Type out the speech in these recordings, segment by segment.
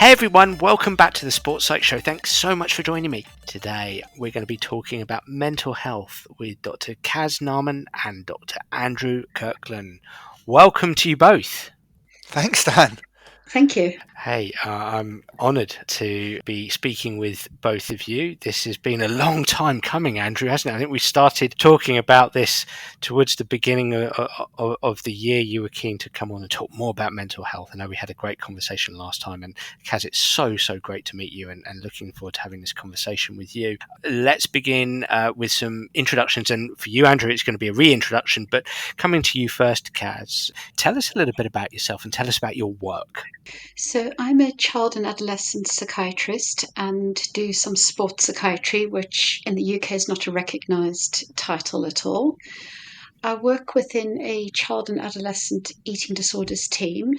Hey everyone, welcome back to the Sport Psych Show. Thanks so much for joining me. Today we're going to be talking about mental health with Dr. Caz Nahman and Dr. Andrew Kirkland. Welcome to you both. Thanks, Dan. Thank you. Hey, I'm honoured to be speaking with both of you. This has been a long time coming, Andrew, hasn't it? I think we started talking about this towards the beginning of the year. You were keen to come on and talk more about mental health. I know we had a great conversation last time, and Kaz, it's so great to meet you and looking forward to having this conversation with you. Let's begin with some introductions, and for you, Andrew, it's going to be a reintroduction, but coming to you first, Kaz, tell us a little bit about yourself and tell us about your work. So I'm a child and adolescent psychiatrist and do some sport psychiatry, which in the UK is not a recognised title at all. I work within a child and adolescent eating disorders team,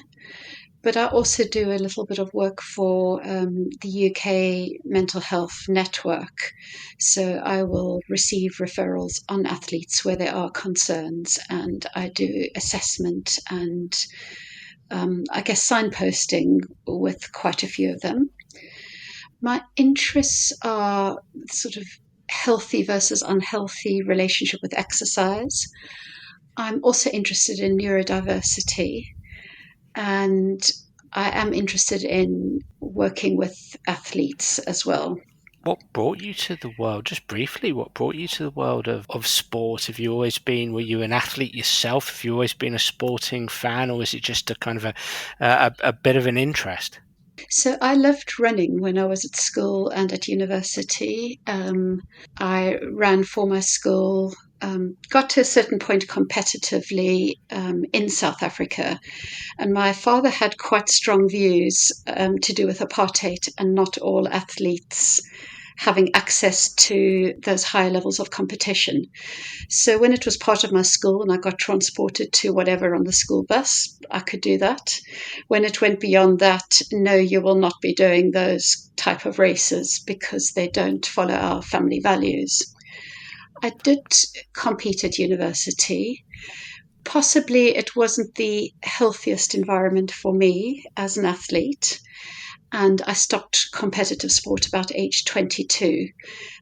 but I also do a little bit of work for the UK Mental Health Network. So I will receive referrals on athletes where there are concerns, and I do assessment and signposting with quite a few of them. My interests are sort of healthy versus unhealthy relationship with exercise. I'm also interested in neurodiversity, and I am interested in working with athletes as well. What brought you to the world, just briefly, what brought you to the world of sport? Were you an athlete yourself? Have you always been a sporting fan, or is it just a kind of a bit of an interest? So I loved running when I was at school and at university. I ran for my school, got to a certain point competitively in South Africa. And my father had quite strong views to do with apartheid and not all athletes having access to those higher levels of competition. So when it was part of my school and I got transported to whatever on the school bus, I could do that. When it went beyond that, no, you will not be doing those type of races because they don't follow our family values. I did compete at university. Possibly it wasn't the healthiest environment for me as an athlete, and I stopped competitive sport about age 22.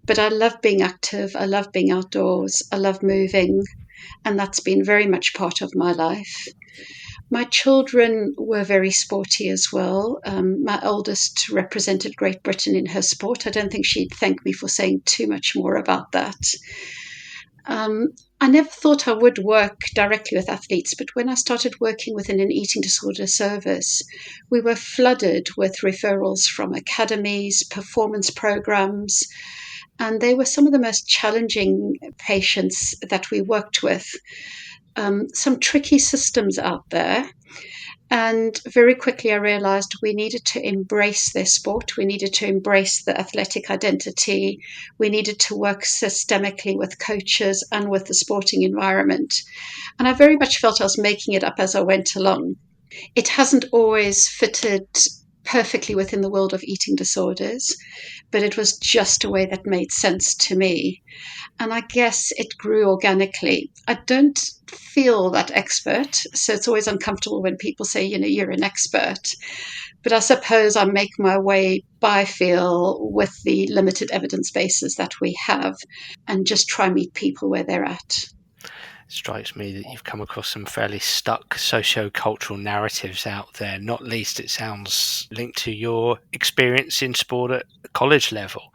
But I love being active, I love being outdoors, I love moving, and that's been very much part of my life. My children were very sporty as well. My oldest represented Great Britain in her sport. I don't think she'd thank me for saying too much more about that. I never thought I would work directly with athletes, but when I started working within an eating disorder service, we were flooded with referrals from academies, performance programs, and they were some of the most challenging patients that we worked with. Some tricky systems out there. And very quickly I realized we needed to embrace their sport. We needed to embrace the athletic identity. We needed to work systemically with coaches and with the sporting environment. And I very much felt I was making it up as I went along. It hasn't always fitted perfectly within the world of eating disorders, but it was just a way that made sense to me. And I guess it grew organically. I don't feel that expert, so it's always uncomfortable when people say, you're an expert. But I suppose I make my way by feel with the limited evidence bases that we have and just try and meet people where they're at. Strikes me that you've come across some fairly stuck socio-cultural narratives out there, not least it sounds linked to your experience in sport at college level.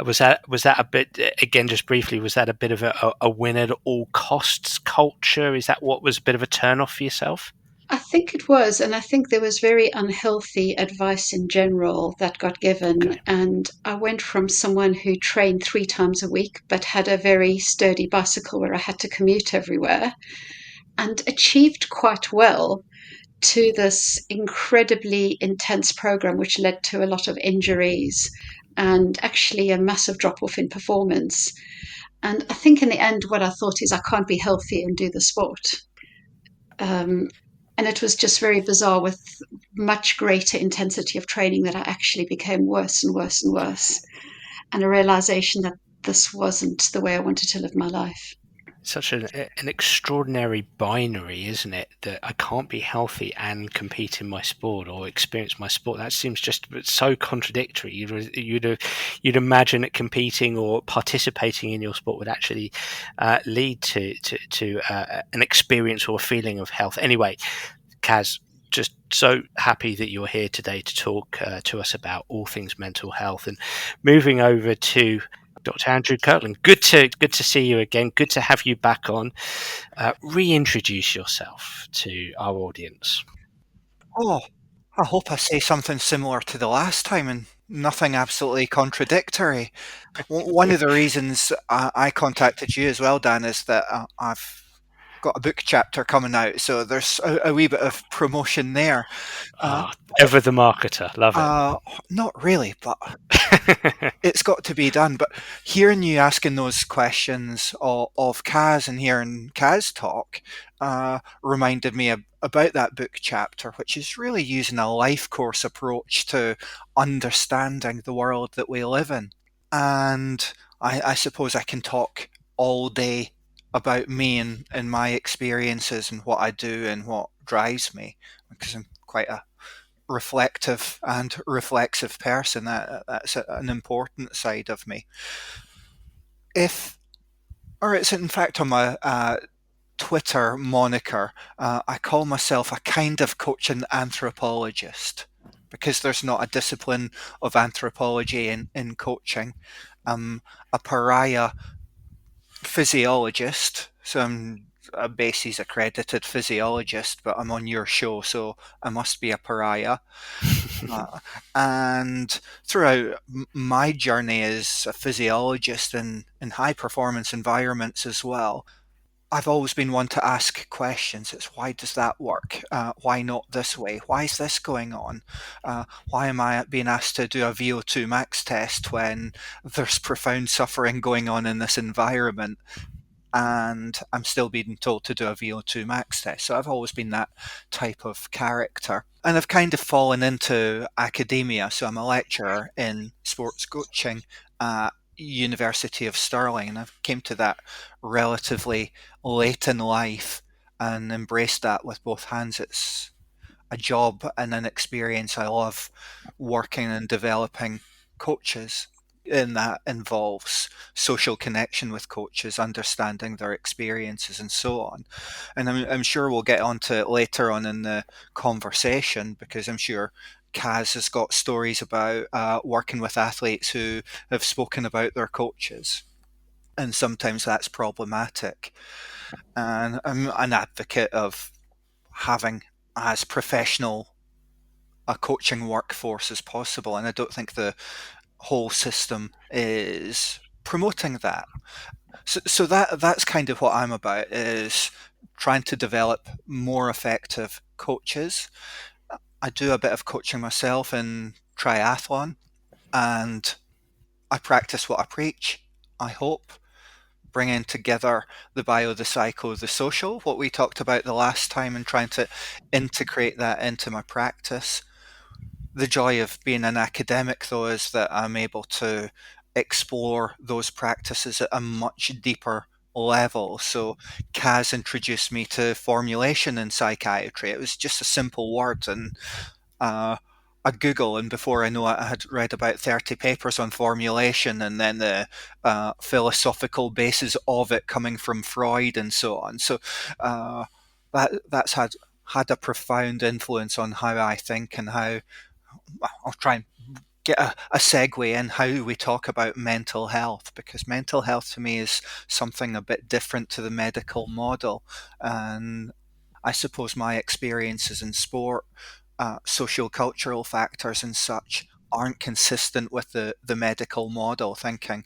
Was that a bit, again just briefly, was that a bit of a win at all costs culture? Is that what was a bit of a turn off for yourself? I think it was, and I think there was very unhealthy advice in general that got given. Okay. And I went from someone who trained 3 times a week but had a very sturdy bicycle where I had to commute everywhere and achieved quite well to this incredibly intense program, which led to a lot of injuries and actually a massive drop-off in performance. And I think in the end, what I thought is I can't be healthy and do the sport. And it was just very bizarre with much greater intensity of training that I actually became worse and worse and worse. And a realization that this wasn't the way I wanted to live my life. Such an extraordinary binary, isn't it? That I can't be healthy and compete in my sport or experience my sport. That seems just so contradictory. You'd imagine that competing or participating in your sport would actually lead to an experience or a feeling of health. Anyway, Caz, just so happy that you're here today to talk to us about all things mental health. And moving over to Dr. Andrew Kirkland, good to see you again. Good to have you back on. Reintroduce yourself to our audience. Oh, I hope I say something similar to the last time and nothing absolutely contradictory. One of the reasons I contacted you as well, Dan, is that I've got a book chapter coming out, so there's a wee bit of promotion there. Uh, Ever the marketer, love it. uh, Not really, but it's got to be done. But hearing you asking those questions of Caz and hearing Caz talk reminded me about that book chapter, which is really using a life course approach to understanding the world that we live in. And I suppose I can talk all day about me and my experiences and what I do and what drives me, because I'm quite a reflective and reflexive person. That's an important side of me. It's in fact on my Twitter moniker, I call myself a kind of coaching anthropologist, because there's not a discipline of anthropology in coaching. I'm a pariah physiologist, so I'm a BASES accredited physiologist, but I'm on your show, so I must be a pariah. And throughout my journey as a physiologist in high performance environments as well, I've always been one to ask questions. It's why does that work? Why not this way? Why is this going on? Why am I being asked to do a VO2 max test when there's profound suffering going on in this environment? And I'm still being told to do a VO2 max test. So I've always been that type of character. And I've kind of fallen into academia. So I'm a lecturer in sports coaching at University of Stirling, and I've came to that relatively late in life and embraced that with both hands. It's a job and an experience I love, working and developing coaches. And that involves social connection with coaches, understanding their experiences, and so on. And I'm sure we'll get onto it later on in the conversation, because I'm sure Caz has got stories about working with athletes who have spoken about their coaches, and sometimes that's problematic. And I'm an advocate of having as professional a coaching workforce as possible, and I don't think the whole system is promoting that. So that's kind of what I'm about, is trying to develop more effective coaches. I do a bit of coaching myself in triathlon, and I practice what I preach, I hope, bringing together the bio, the psycho, the social, what we talked about the last time, and trying to integrate that into my practice. The joy of being an academic, though, is that I'm able to explore those practices at a much deeper level. So Caz introduced me to formulation in psychiatry. It was just a simple word, and a Google, and before I know it, I had read about 30 papers on formulation, and then the philosophical basis of it coming from Freud and so on. So that's had a profound influence on how I think and how I'll try and get a segue in how we talk about mental health, because mental health to me is something a bit different to the medical model. And I suppose my experiences in sport, social cultural factors and such, aren't consistent with the medical model, thinking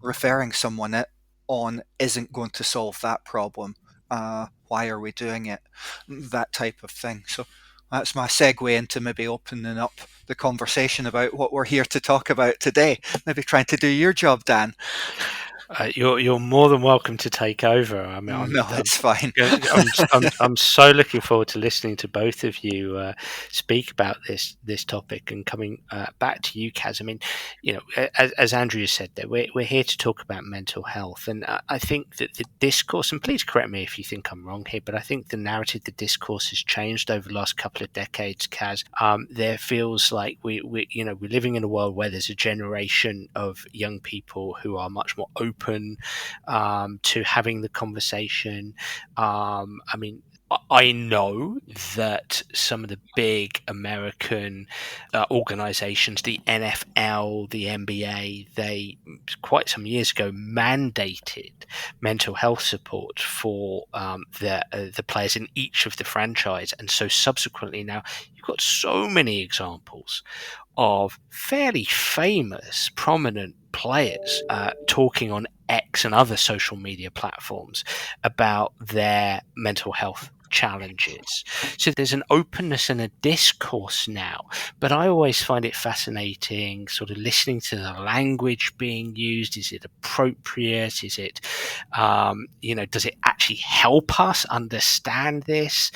referring someone on isn't going to solve that problem. Why are we doing it? That type of thing. So that's my segue into maybe opening up the conversation about what we're here to talk about today. Maybe trying to do your job, Dan. You're more than welcome to take over. I mean, No, it's fine. I'm so looking forward to listening to both of you speak about this topic, and coming back to you, Caz. I mean, as Andrea said, there we're here to talk about mental health, and I think that the discourse, and please correct me if you think I'm wrong here, but I think the narrative, the discourse has changed over the last couple of decades, Caz. There feels like we're living in a world where there's a generation of young people who are much more open to having the conversation. I mean, I know that some of the big American organizations, the NFL, the NBA, they quite some years ago mandated mental health support for the players in each of the franchise. And so subsequently now you've got so many examples of fairly famous, prominent players talking on X and other social media platforms about their mental health challenges. So there's an openness and a discourse now, but I always find it fascinating sort of listening to the language being used. Is it appropriate? Is it does it actually help us understand this?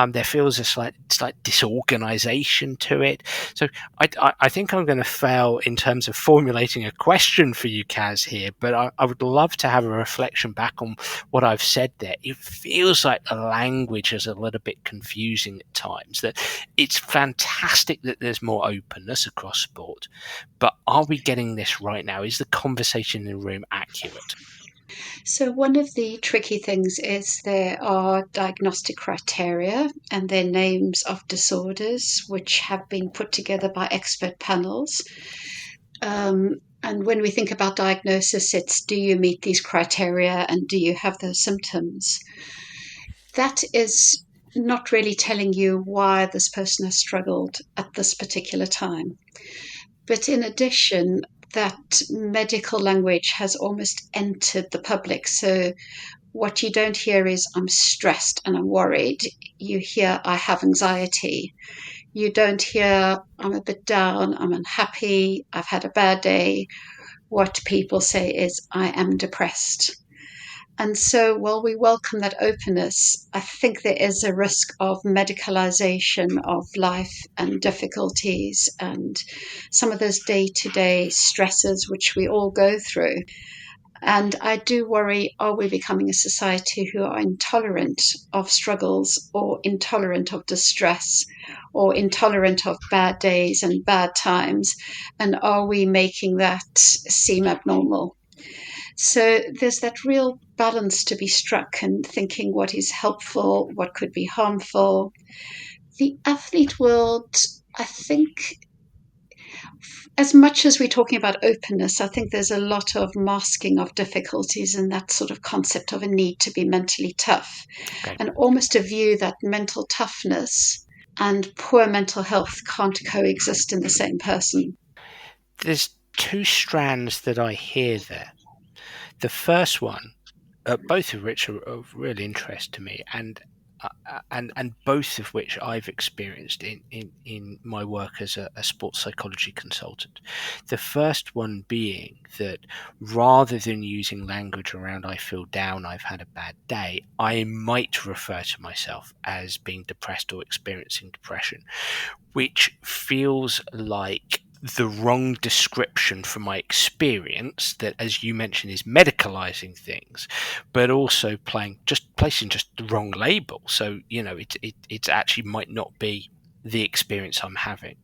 There feels a slight disorganization to it. So I think I'm going to fail in terms of formulating a question for you, Caz, here, but I would love to have a reflection back on what I've said there. It feels like the language is a little bit confusing at times, that it's fantastic that there's more openness across sport, but are we getting this right now? Is the conversation in the room accurate? So, one of the tricky things is there are diagnostic criteria and they're names of disorders which have been put together by expert panels. And when we think about diagnosis, it's do you meet these criteria and do you have those symptoms? That is not really telling you why this person has struggled at this particular time. But in addition, that medical language has almost entered the public. So what you don't hear is I'm stressed and I'm worried. You hear I have anxiety. You don't hear I'm a bit down, I'm unhappy, I've had a bad day. What people say is I am depressed. And so while we welcome that openness, I think there is a risk of medicalization of life and difficulties and some of those day-to-day stresses which we all go through. And I do worry, are we becoming a society who are intolerant of struggles or intolerant of distress or intolerant of bad days and bad times? And are we making that seem abnormal? So there's that real balance to be struck and thinking what is helpful, what could be harmful. The athlete world, I think, as much as we're talking about openness, I think there's a lot of masking of difficulties in that sort of concept of a need to be mentally tough, Okay. and almost a view that mental toughness and poor mental health can't coexist in the same person. There's two strands that I hear there. The first one, both of which are of real interest to me, and both of which I've experienced in my work as a sports psychology consultant. The first one being that rather than using language around I feel down, I've had a bad day, I might refer to myself as being depressed or experiencing depression, which feels like the wrong description from my experience, that, as you mentioned, is medicalizing things, but also placing just the wrong label. So it actually might not be the experience I'm having.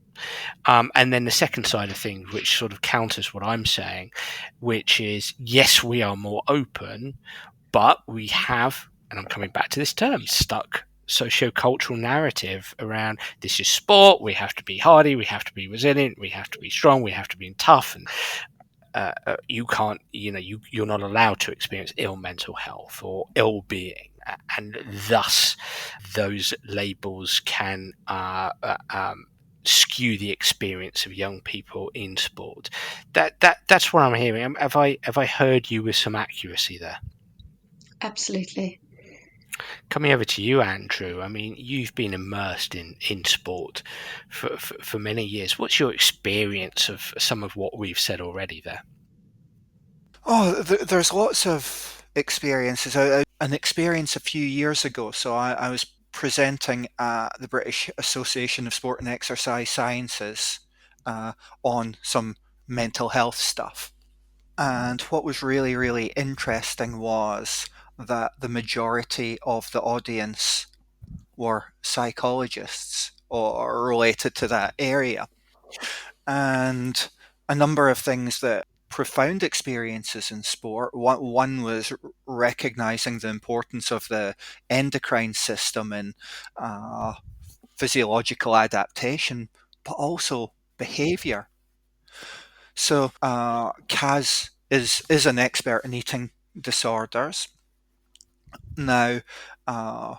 And then the second side of things, which sort of counters what I'm saying, which is, yes, we are more open, but we have, and I'm coming back to this term, stuck socio-cultural narrative around this is sport, we have to be hardy, we have to be resilient, we have to be strong, we have to be tough, and you can't, you're not allowed to experience ill mental health or ill-being, and thus those labels can skew the experience of young people in sport. That's what I'm hearing. Have I heard you with some accuracy there? Absolutely. Coming over to you, Andrew, I mean, you've been immersed in sport for many years. What's your experience of some of what we've said already there? There's lots of experiences. An experience a few years ago. So I was presenting at the British Association of Sport and Exercise Sciences on some mental health stuff. And what was really, really interesting was that the majority of the audience were psychologists or related to that area. And a number of things that profound experiences in sport. One was recognizing the importance of the endocrine system and physiological adaptation, but also behavior. So Caz is an expert in eating disorders. Now, a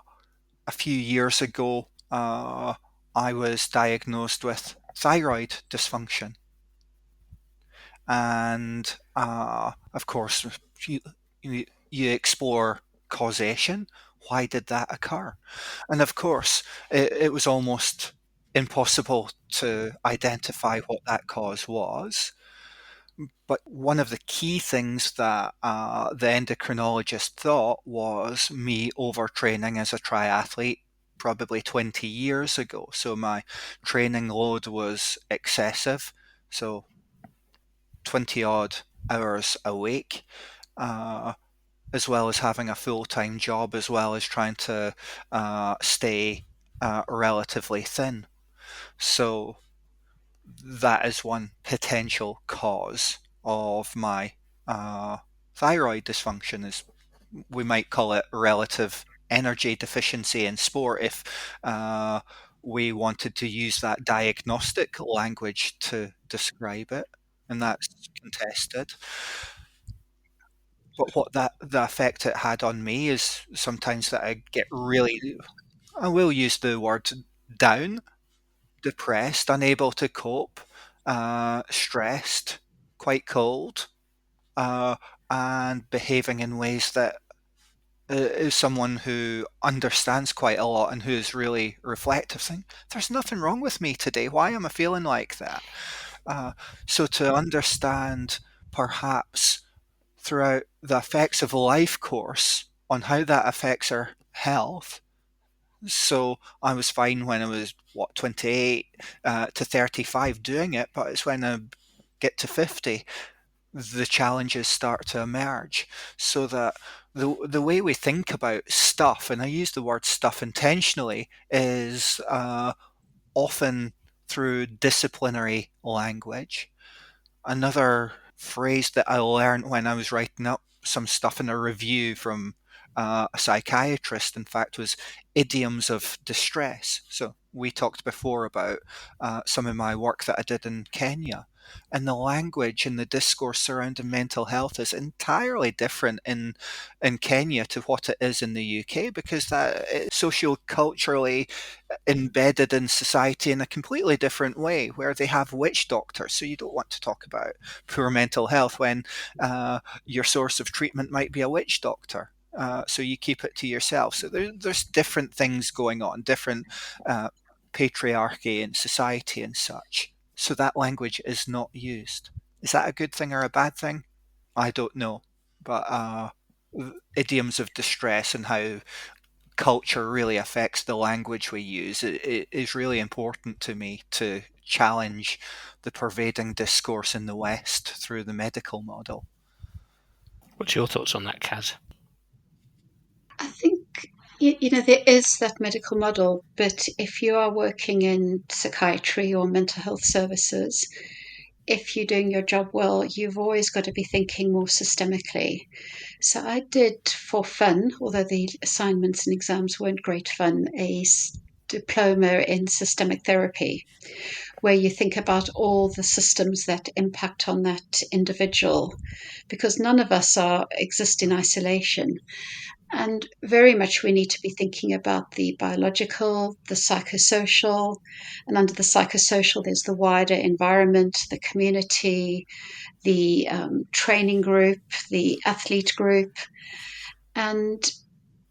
few years ago, I was diagnosed with thyroid dysfunction. And of course, you explore causation. Why did that occur? And of course, it was almost impossible to identify what that cause was. But one of the key things that the endocrinologist thought was me overtraining as a triathlete probably 20 years ago. So my training load was excessive. So 20 odd hours a week, as well as having a full-time job, as well as trying to stay relatively thin. So that is one potential cause of my thyroid dysfunction, is we might call it relative energy deficiency in sport if we wanted to use that diagnostic language to describe it, and that's contested. But what the effect it had on me is sometimes that I get really, I will use the word down, depressed, unable to cope, stressed, quite cold, uh, and behaving in ways that is someone who understands quite a lot and who is really reflective, saying, "There's nothing wrong with me today. Why am I feeling like that?" So to understand perhaps throughout the effects of a life course on how that affects our health. So I was fine when I was 28 to 35 doing it, but it's when I get to 50 the challenges start to emerge. So that the way we think about stuff, and I use the word stuff intentionally, is often through disciplinary language. Another phrase that I learned when I was writing up some stuff in a review from a psychiatrist, in fact, was idioms of distress. So we talked before about some of my work that I did in Kenya. And the language and the discourse surrounding mental health is entirely different in Kenya to what it is in the UK, because that is socio-culturally embedded in society in a completely different way, where they have witch doctors. So you don't want to talk about poor mental health when your source of treatment might be a witch doctor. So you keep it to yourself. So there's different things going on, different patriarchy in society and such. So that language is not used. Is that a good thing or a bad thing? I don't know. But idioms of distress and how culture really affects the language we use, it is really important to me to challenge the pervading discourse in the West through the medical model. What's your thoughts on that, Caz? I think, there is that medical model, but if you are working in psychiatry or mental health services, if you're doing your job well, you've always got to be thinking more systemically. So I did, for fun, although the assignments and exams weren't great fun, a diploma in systemic therapy, where you think about all the systems that impact on that individual, because none of us exist in isolation. And very much we need to be thinking about the biological, the psychosocial, and under the psychosocial, there's the wider environment, the community, the training group, the athlete group. And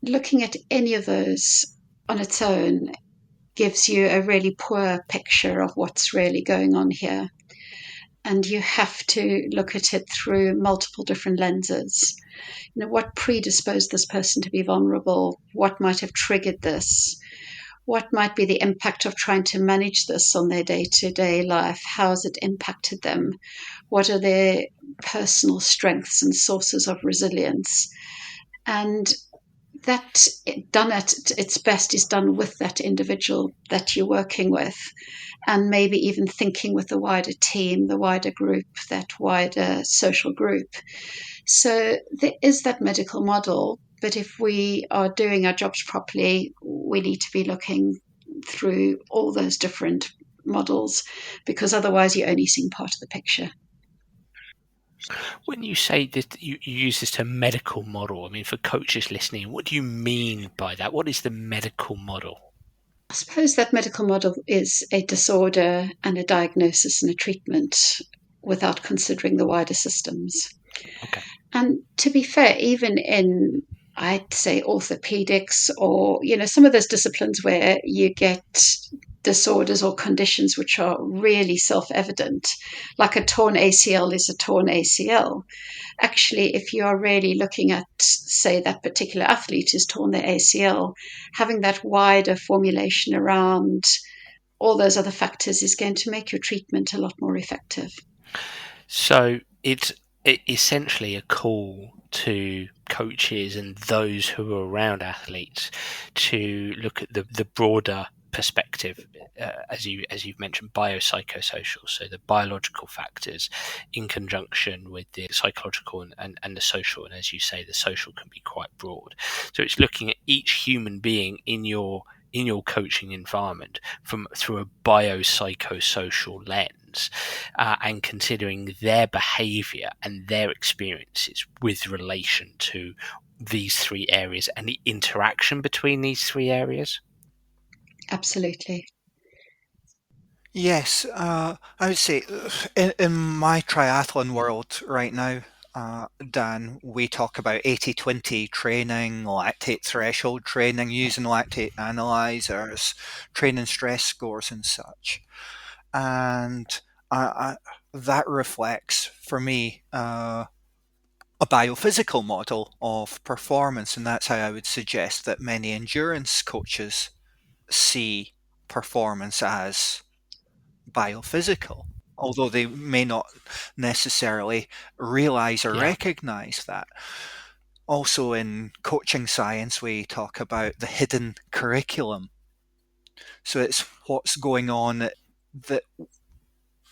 looking at any of those on its own gives you a really poor picture of what's really going on here. and you have to look at it through multiple different lenses. What predisposed this person to be vulnerable? What might have triggered this? What might be the impact of trying to manage this on their day-to-day life? How has it impacted them? What are their personal strengths and sources of resilience? And that, done at its best, is done with that individual that you're working with, and maybe even thinking with the wider team, the wider group, that wider social group. So there is that medical model, but if we are doing our jobs properly, we need to be looking through all those different models, because otherwise you're only seeing part of the picture. When you say that you use this term medical model, I mean, for coaches listening, what do you mean by that? What is the medical model? I suppose that medical model is a disorder and a diagnosis and a treatment without considering the wider systems. Okay. And to be fair, even in, I'd say, orthopedics, or some of those disciplines where you get disorders or conditions which are really self-evident, like a torn ACL is a torn ACL. Actually, if you are really looking at, say, that particular athlete who's torn their ACL, having that wider formulation around all those other factors is going to make your treatment a lot more effective. So it's essentially a call to coaches and those who are around athletes to look at the broader perspective, as you've mentioned, biopsychosocial, so the biological factors in conjunction with the psychological and the social, and as you say, the social can be quite broad. So it's looking at each human being in your coaching environment through a biopsychosocial lens, and considering their behavior and their experiences with relation to these three areas and the interaction between these three areas. Absolutely. Yes, I would say in my triathlon world right now, Dan, we talk about 80-20 training, lactate threshold training, using lactate analyzers, training stress scores and such. And that reflects, for me, a biophysical model of performance, and that's how I would suggest that many endurance coaches see performance as biophysical, although they may not necessarily realize or recognize that. Also, in coaching science, we talk about the hidden curriculum. So it's what's going on that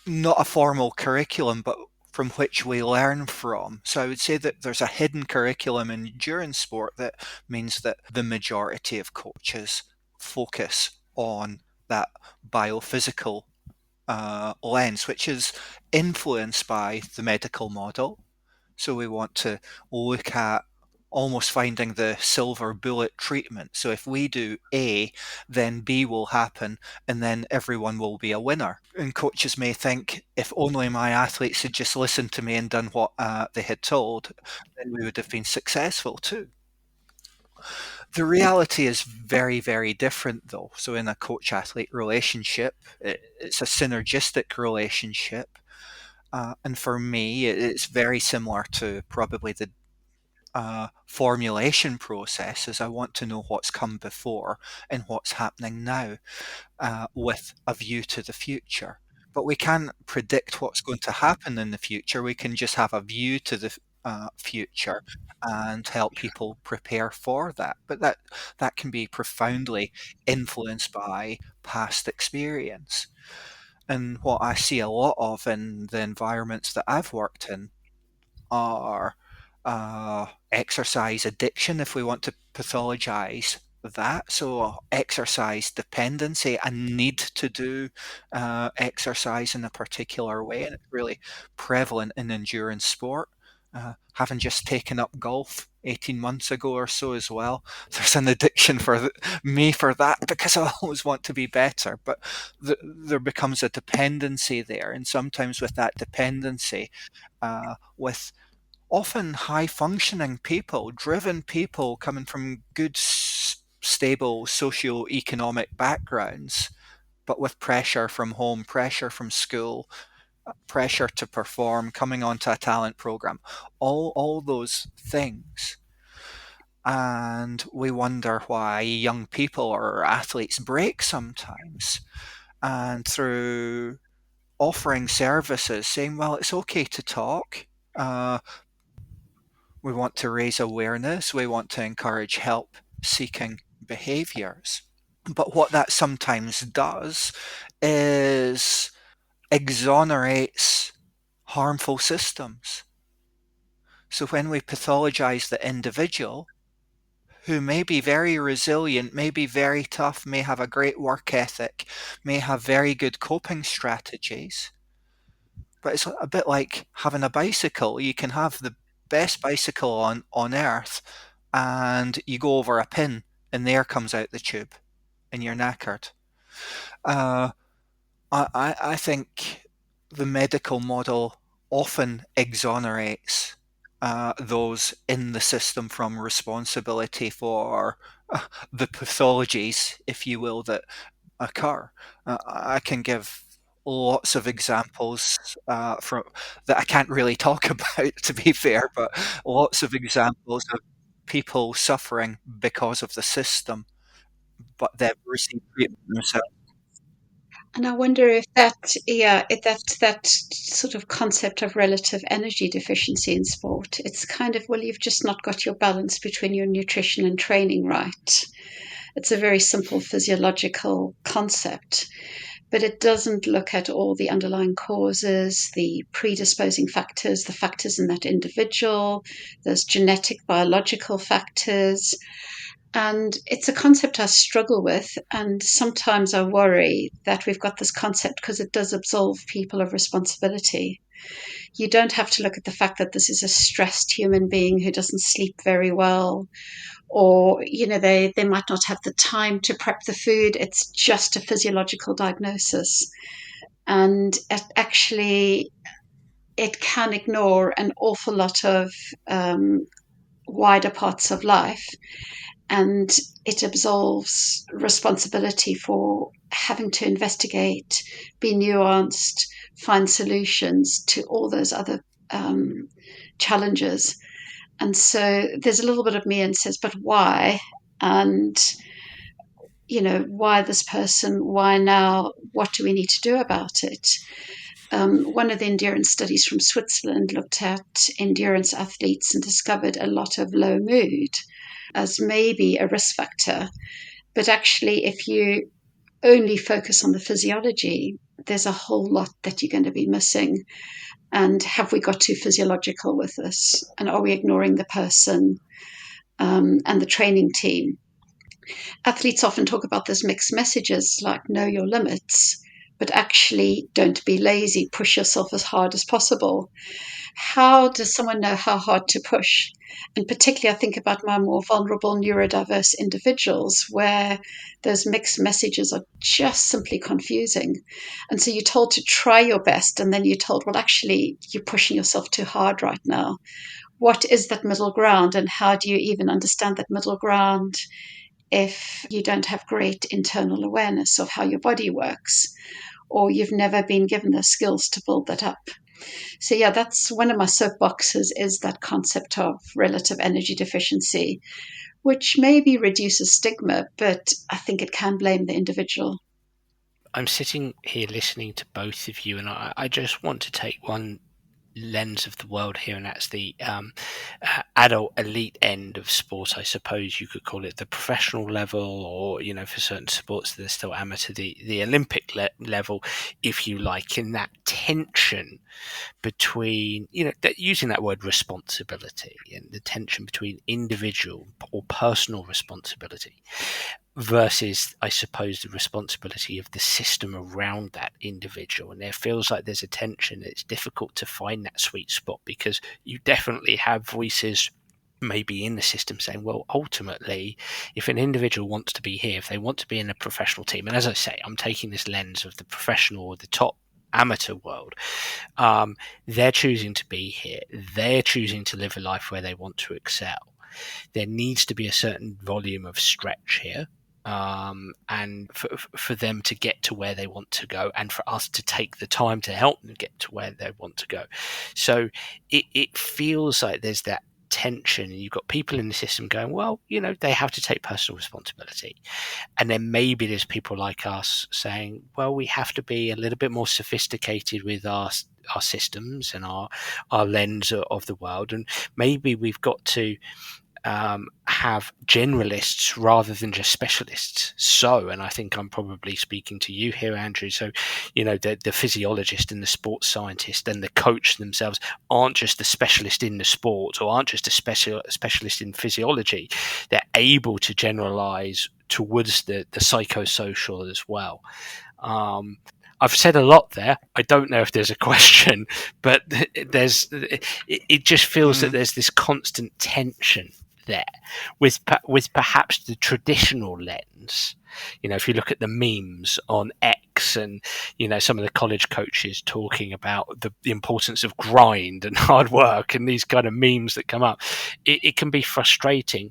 not a formal curriculum, but from which we learn from. So I would say that there's a hidden curriculum in endurance sport that means that the majority of coaches focus on that biophysical lens, which is influenced by the medical model. So we want to look at almost finding the silver bullet treatment. So if we do A, then B will happen, and then everyone will be a winner. And coaches may think, if only my athletes had just listened to me and done what they had told, then we would have been successful too. The reality is very, very different though. So in a coach-athlete relationship, it's a synergistic relationship. And for me, it's very similar to probably the formulation process, as I want to know what's come before and what's happening now, with a view to the future. But we can't predict what's going to happen in the future. We can just have a view to the future and help people prepare for that. But that can be profoundly influenced by past experience. And what I see a lot of in the environments that I've worked in are exercise addiction, if we want to pathologize that. So exercise dependency, a need to do exercise in a particular way, and it's really prevalent in endurance sport. Having just taken up golf 18 months ago or so as well, there's an addiction for me for that, because I always want to be better, but there becomes a dependency there. And sometimes with that dependency, with often high functioning people, driven people coming from good, stable socio-economic backgrounds, but with pressure from home, pressure from school, pressure to perform, coming onto a talent program, all those things. And we wonder why young people or athletes break sometimes. And through offering services, saying, well, it's okay to talk. We want to raise awareness. We want to encourage help-seeking behaviours. But what that sometimes does is exonerates harmful systems. So when we pathologize the individual, who may be very resilient, may be very tough, may have a great work ethic, may have very good coping strategies, but it's a bit like having a bicycle. You can have the best bicycle on earth, and you go over a pin, and the air comes out the tube, and you're knackered. I think the medical model often exonerates those in the system from responsibility for the pathologies, if you will, that occur. I can give lots of examples from that I can't really talk about, to be fair, but lots of examples of people suffering because of the system, but they've received treatment themselves. And I wonder if that sort of concept of relative energy deficiency in sport, it's kind of, well, you've just not got your balance between your nutrition and training right. It's a very simple physiological concept, but it doesn't look at all the underlying causes, the predisposing factors, the factors in that individual, there's genetic, biological factors. And it's a concept I struggle with. And sometimes I worry that we've got this concept because it does absolve people of responsibility. You don't have to look at the fact that this is a stressed human being who doesn't sleep very well, or, they might not have the time to prep the food. It's just a physiological diagnosis. And actually, it can ignore an awful lot of wider parts of life, and it absolves responsibility for having to investigate, be nuanced, find solutions to all those other challenges. And so there's a little bit of me and says, but why? And, why this person? Why now? What do we need to do about it? One of the endurance studies from Switzerland looked at endurance athletes and discovered a lot of low mood as maybe a risk factor. But actually, if you only focus on the physiology, there's a whole lot that you're going to be missing. And have we got too physiological with this? And are we ignoring the person and the training team? Athletes often talk about this mixed messages like know your limits, but actually don't be lazy, push yourself as hard as possible. How does someone know how hard to push? And particularly, I think about my more vulnerable neurodiverse individuals where those mixed messages are just simply confusing. And so you're told to try your best, and then you're told, well, actually, you're pushing yourself too hard right now. What is that middle ground, and how do you even understand that middle ground if you don't have great internal awareness of how your body works, or you've never been given the skills to build that up? So yeah, that's one of my soapboxes, is that concept of relative energy deficiency, which maybe reduces stigma, but I think it can blame the individual. I'm sitting here listening to both of you, and I just want to take one lens of the world here, and that's the adult elite end of sport. I suppose you could call it the professional level, or for certain sports they're still amateur, the Olympic level, if you like, in that tension between using that word responsibility, and the tension between individual or personal responsibility versus, I suppose, the responsibility of the system around that individual. And there feels like there's a tension. It's difficult to find that sweet spot, because you definitely have voices maybe in the system saying, well, ultimately, if an individual wants to be here, if they want to be in a professional team, and as I say, I'm taking this lens of the professional or the top amateur world, they're choosing to be here. They're choosing to live a life where they want to excel. There needs to be a certain volume of stretch here. and for them to get to where they want to go, and for us to take the time to help them get to where they want to go. So it feels like there's that tension, and you've got people in the system going, well, they have to take personal responsibility. And then maybe there's people like us saying, well, we have to be a little bit more sophisticated with our systems and our lens of the world. And maybe we've got to have generalists rather than just specialists. So, and I think I'm probably speaking to you here, Andrew. So, the physiologist and the sports scientist and the coach themselves aren't just the specialist in the sport, or aren't just a specialist in physiology. They're able to generalize towards the psychosocial as well. I've said a lot there. I don't know if there's a question, but it just feels that there's this constant tension there with perhaps the traditional lens. If you look at the memes on X and some of the college coaches talking about the importance of grind and hard work and these kind of memes that come up, it can be frustrating.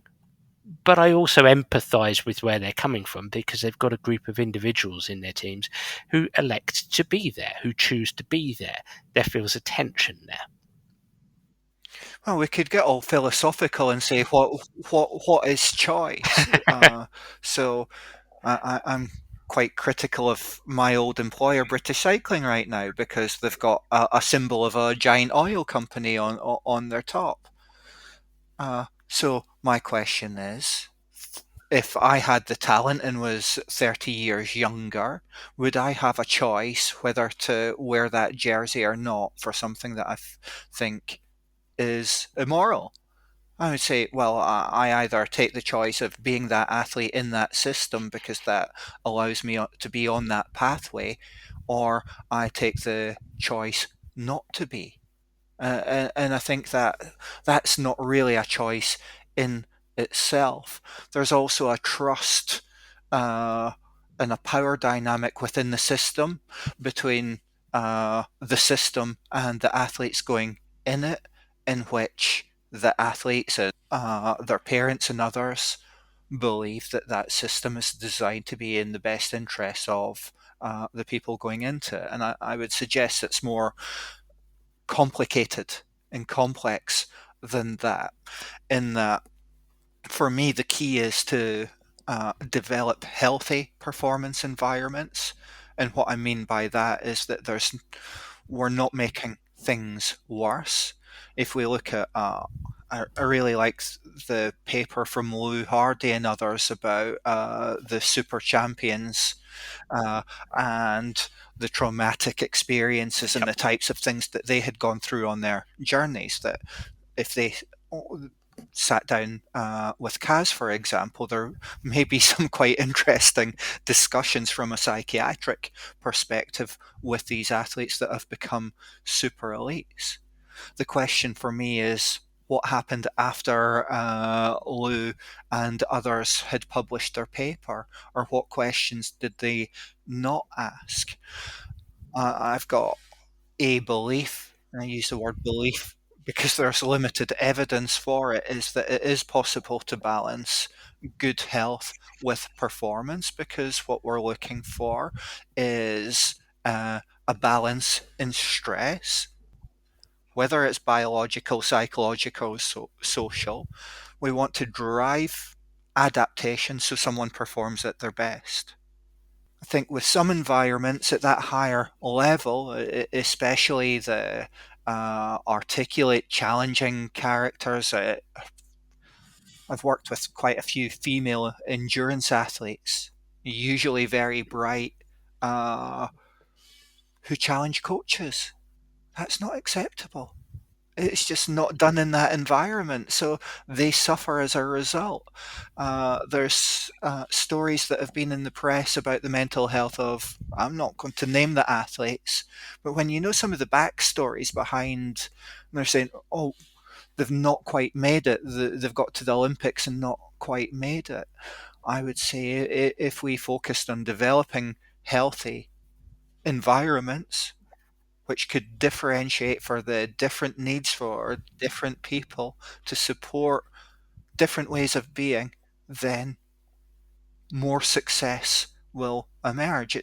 But I also empathize with where they're coming from, because they've got a group of individuals in their teams who elect to be there, who choose to be there. There feels a tension there. Well, we could get all philosophical and say what is choice. So I'm quite critical of my old employer, British Cycling, right now, because they've got a symbol of a giant oil company on their top. So my question is, if I had the talent and was 30 years younger, would I have a choice whether to wear that jersey or not for something that I think is immoral? I would say, well, I either take the choice of being that athlete in that system because that allows me to be on that pathway, or I take the choice not to be. And I think that's not really a choice in itself. There's also a trust and a power dynamic within the system between the system and the athletes going in it, in which the athletes and their parents and others believe that system is designed to be in the best interests of the people going into it. And I would suggest it's more complicated and complex than that, in that for me the key is to develop healthy performance environments. And what I mean by that is that we're not making things worse. If we look at I really like the paper from Lou Hardy and others about the super champions and the traumatic experiences and the types of things that they had gone through on their journeys, that if they sat down with Caz, for example, there may be some quite interesting discussions from a psychiatric perspective with these athletes that have become super elites. The question for me is, what happened after Lou and others had published their paper, or what questions did they not ask? I've got a belief, and I use the word belief because there's limited evidence for it, is that it is possible to balance good health with performance, because what we're looking for is a balance in stress, whether it's biological, psychological, social. We want to drive adaptation so someone performs at their best. I think with some environments at that higher level, especially the articulate, challenging characters, I've worked with quite a few female endurance athletes, usually very bright, who challenge coaches. That's not acceptable. It's just not done in that environment, so they suffer as a result. There's stories that have been in the press about the mental health of, I'm not going to name the athletes, but when you know some of the backstories behind, they're saying, oh, they've not quite made it, they've got to the Olympics and not quite made it. I would say if we focused on developing healthy environments, which could differentiate for the different needs for different people to support different ways of being, then more success will emerge.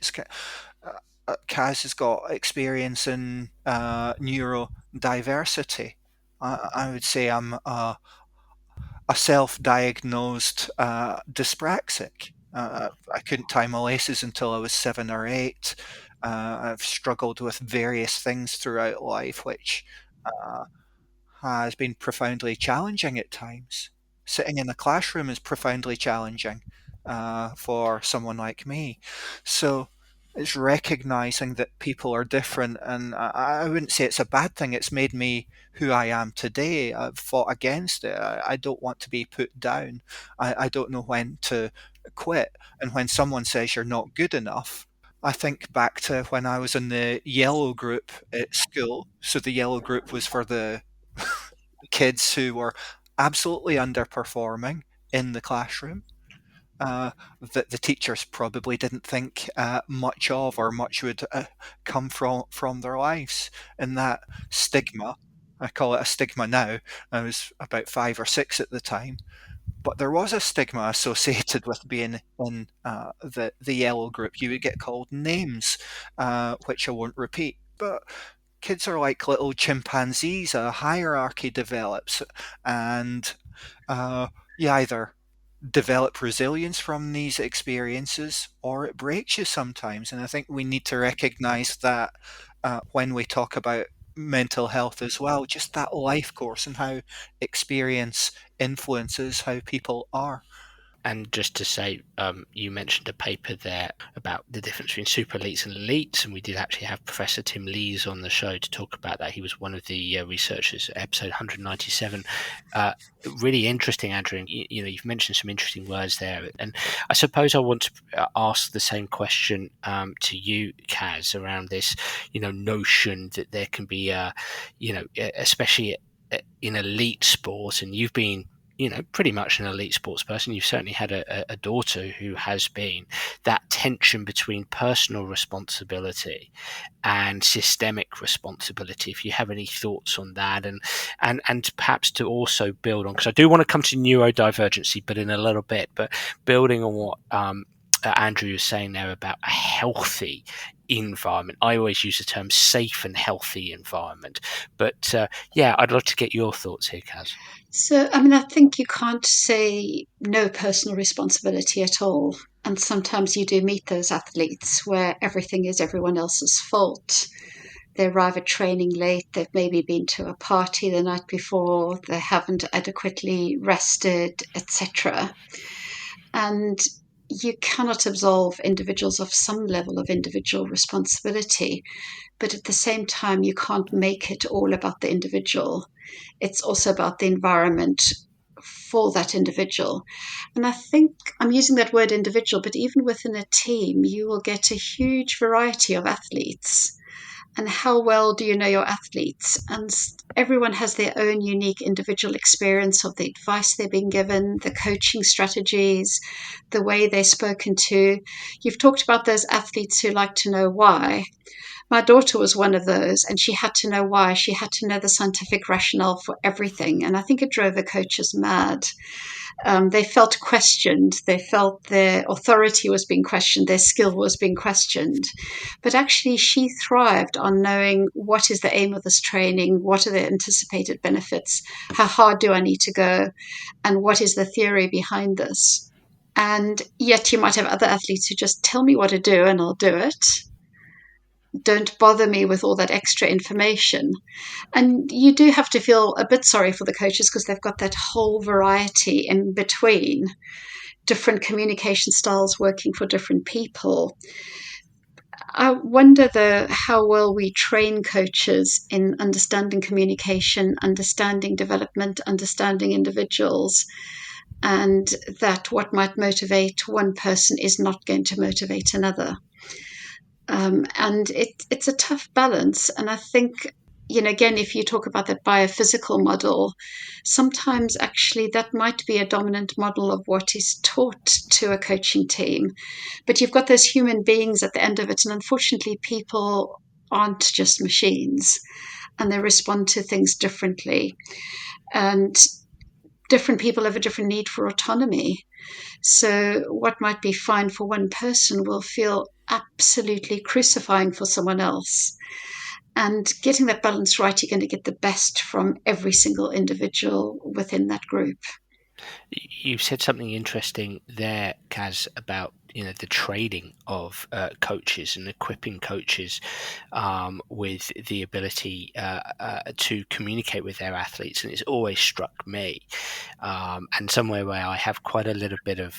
Caz has got experience in neurodiversity. I would say I'm a self-diagnosed dyspraxic. I couldn't tie my laces until I was 7 or 8. I've struggled with various things throughout life, which uh, has been profoundly challenging at times. Sitting in a classroom is profoundly challenging for someone like me. So it's recognizing that people are different, and I wouldn't say it's a bad thing. It's made me who I am today. I've fought against it. I don't want to be put down. I don't know when to quit. And when someone says you're not good enough, I think back to when I was in the yellow group at school. So the yellow group was for the kids who were absolutely underperforming in the classroom, that the teachers probably didn't think much of, or much would come from their lives. And that stigma, I call it a stigma now, I was about 5 or 6 at the time, but there was a stigma associated with being in the yellow group. You would get called names, which I won't repeat, but kids are like little chimpanzees. A hierarchy develops, and you either develop resilience from these experiences, or it breaks you sometimes. And I think we need to recognize that when we talk about mental health as well, just that life course and how experience influences how people are. And just to say, you mentioned a paper there about the difference between super elites and elites, and we did actually have Professor Tim Lees on the show to talk about that. He was one of the researchers at episode 197. Really interesting, Andrew. And you've mentioned some interesting words there, and I suppose I want to ask the same question to you, Caz, around this, notion that there can be, especially in elite sport, and you've been pretty much an elite sports person. You've certainly had a daughter who has been, that tension between personal responsibility and systemic responsibility. If you have any thoughts on that, and perhaps to also build on, because I do want to come to neurodivergency, but in a little bit, but building on what Andrew was saying there about a healthy environment. I always use the term safe and healthy environment, but I'd love to get your thoughts here, Caz. So, I think you can't say no personal responsibility at all. And sometimes you do meet those athletes where everything is everyone else's fault. They arrive at training late, they've maybe been to a party the night before, they haven't adequately rested, etc. And you cannot absolve individuals of some level of individual responsibility, but at the same time, you can't make it all about the individual. It's also about the environment for that individual. And I think I'm using that word individual, but even within a team, you will get a huge variety of athletes. And how well do you know your athletes? And everyone has their own unique individual experience of the advice they're being given, the coaching strategies, the way they're spoken to. You've talked about those athletes who like to know why. My daughter was one of those, and she had to know why. She had to know the scientific rationale for everything. And I think it drove the coaches mad. They felt questioned. They felt their authority was being questioned. Their skill was being questioned. But actually, she thrived on knowing what is the aim of this training, what are the anticipated benefits, how hard do I need to go, and what is the theory behind this. And yet you might have other athletes who just tell me what to do and I'll do it. Don't bother me with all that extra information. And you do have to feel a bit sorry for the coaches because they've got that whole variety in between, different communication styles working for different people. I wonder, though, how well we train coaches in understanding communication, understanding development, understanding individuals, and that what might motivate one person is not going to motivate another. And it's a tough balance. And I think, again, if you talk about that biophysical model, sometimes actually that might be a dominant model of what is taught to a coaching team. But you've got those human beings at the end of it. And unfortunately, people aren't just machines and they respond to things differently. And different people have a different need for autonomy. So what might be fine for one person will feel absolutely crucifying for someone else. And getting that balance right, you're going to get the best from every single individual within that group. You said something interesting there, Caz, about the training of coaches and equipping coaches with the ability to communicate with their athletes, and it's always struck me, and somewhere where I have quite a little bit of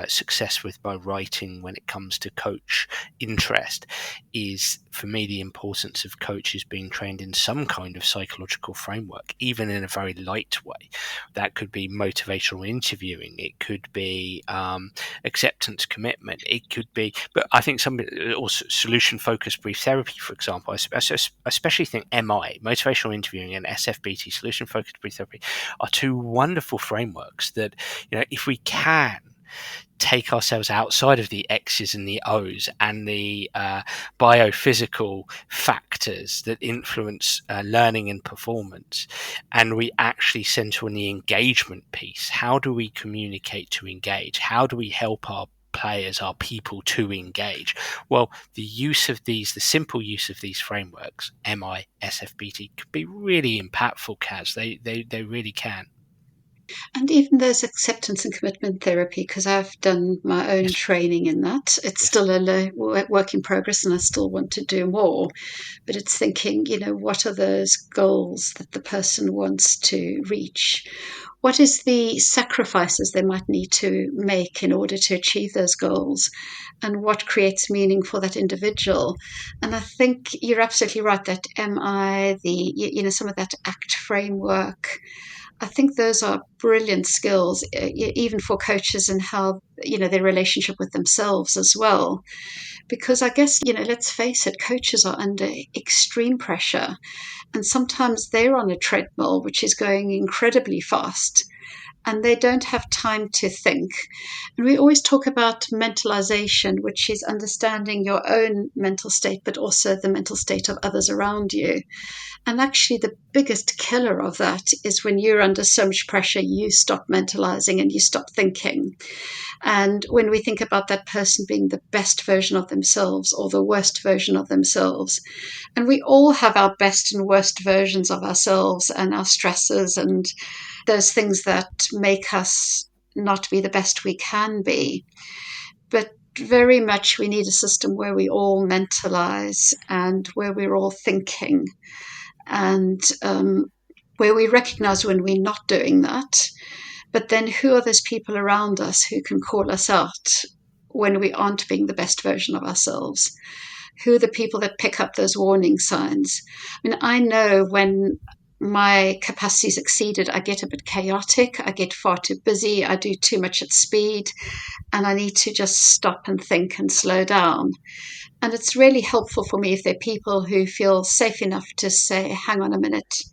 success with my writing when it comes to coach interest, is for me the importance of coaches being trained in some kind of psychological framework, even in a very light way. That could be motivational interviewing, it could be acceptance commitment, it could be, but I think or solution focused brief therapy, for example. I especially think motivational interviewing, and SFBT, solution focused brief therapy, are two wonderful frameworks that, if we can take ourselves outside of the X's and the O's and the biophysical factors that influence learning and performance, and we actually center on the engagement piece. How do we communicate to engage? How do we help our players, our people, to engage? Well, the simple use of these frameworks, MI, SFBT, could be really impactful, Caz. They really can. And even there's acceptance and commitment therapy, because I've done my own training in that. It's still a work in progress, and I still want to do more. But it's thinking, what are those goals that the person wants to reach? What is the sacrifices they might need to make in order to achieve those goals? And what creates meaning for that individual? And I think you're absolutely right that MI, some of that ACT framework, I think those are brilliant skills, even for coaches, and how, their relationship with themselves as well. Because I guess, let's face it, coaches are under extreme pressure, and sometimes they're on a treadmill, which is going incredibly fast, and they don't have time to think. And we always talk about mentalization, which is understanding your own mental state, but also the mental state of others around you. And actually, the biggest killer of that is when you're under so much pressure, you stop mentalizing and you stop thinking. And when we think about that person being the best version of themselves or the worst version of themselves, and we all have our best and worst versions of ourselves and our stresses and those things that make us not be the best we can be. But very much we need a system where we all mentalize and where we're all thinking, and where we recognize when we're not doing that. But then who are those people around us who can call us out when we aren't being the best version of ourselves? Who are the people that pick up those warning signs? I mean, I know when my capacity's exceeded, I get a bit chaotic, I get far too busy, I do too much at speed, and I need to just stop and think and slow down. And it's really helpful for me if there are people who feel safe enough to say, hang on a minute,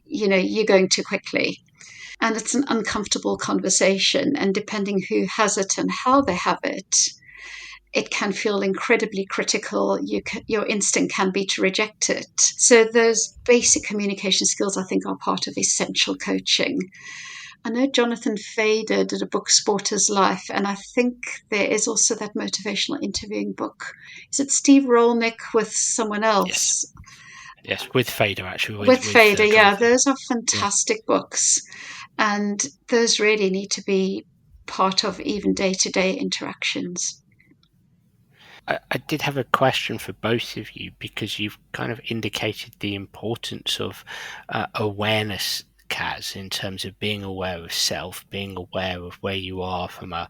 you're going too quickly. And it's an uncomfortable conversation. And depending who has it and how they have it, it can feel incredibly critical. Your instinct can be to reject it. So those basic communication skills, I think, are part of essential coaching. I know Jonathan Fader did a book, Sport is Life, and I think there is also that motivational interviewing book. Is it Steve Rolnick with someone else? Yes, with Fader, actually. With Fader, yeah. Those are fantastic books. And those really need to be part of even day-to-day interactions. I did have a question for both of you, because you've kind of indicated the importance of awareness, Caz, in terms of being aware of self, being aware of where you are from a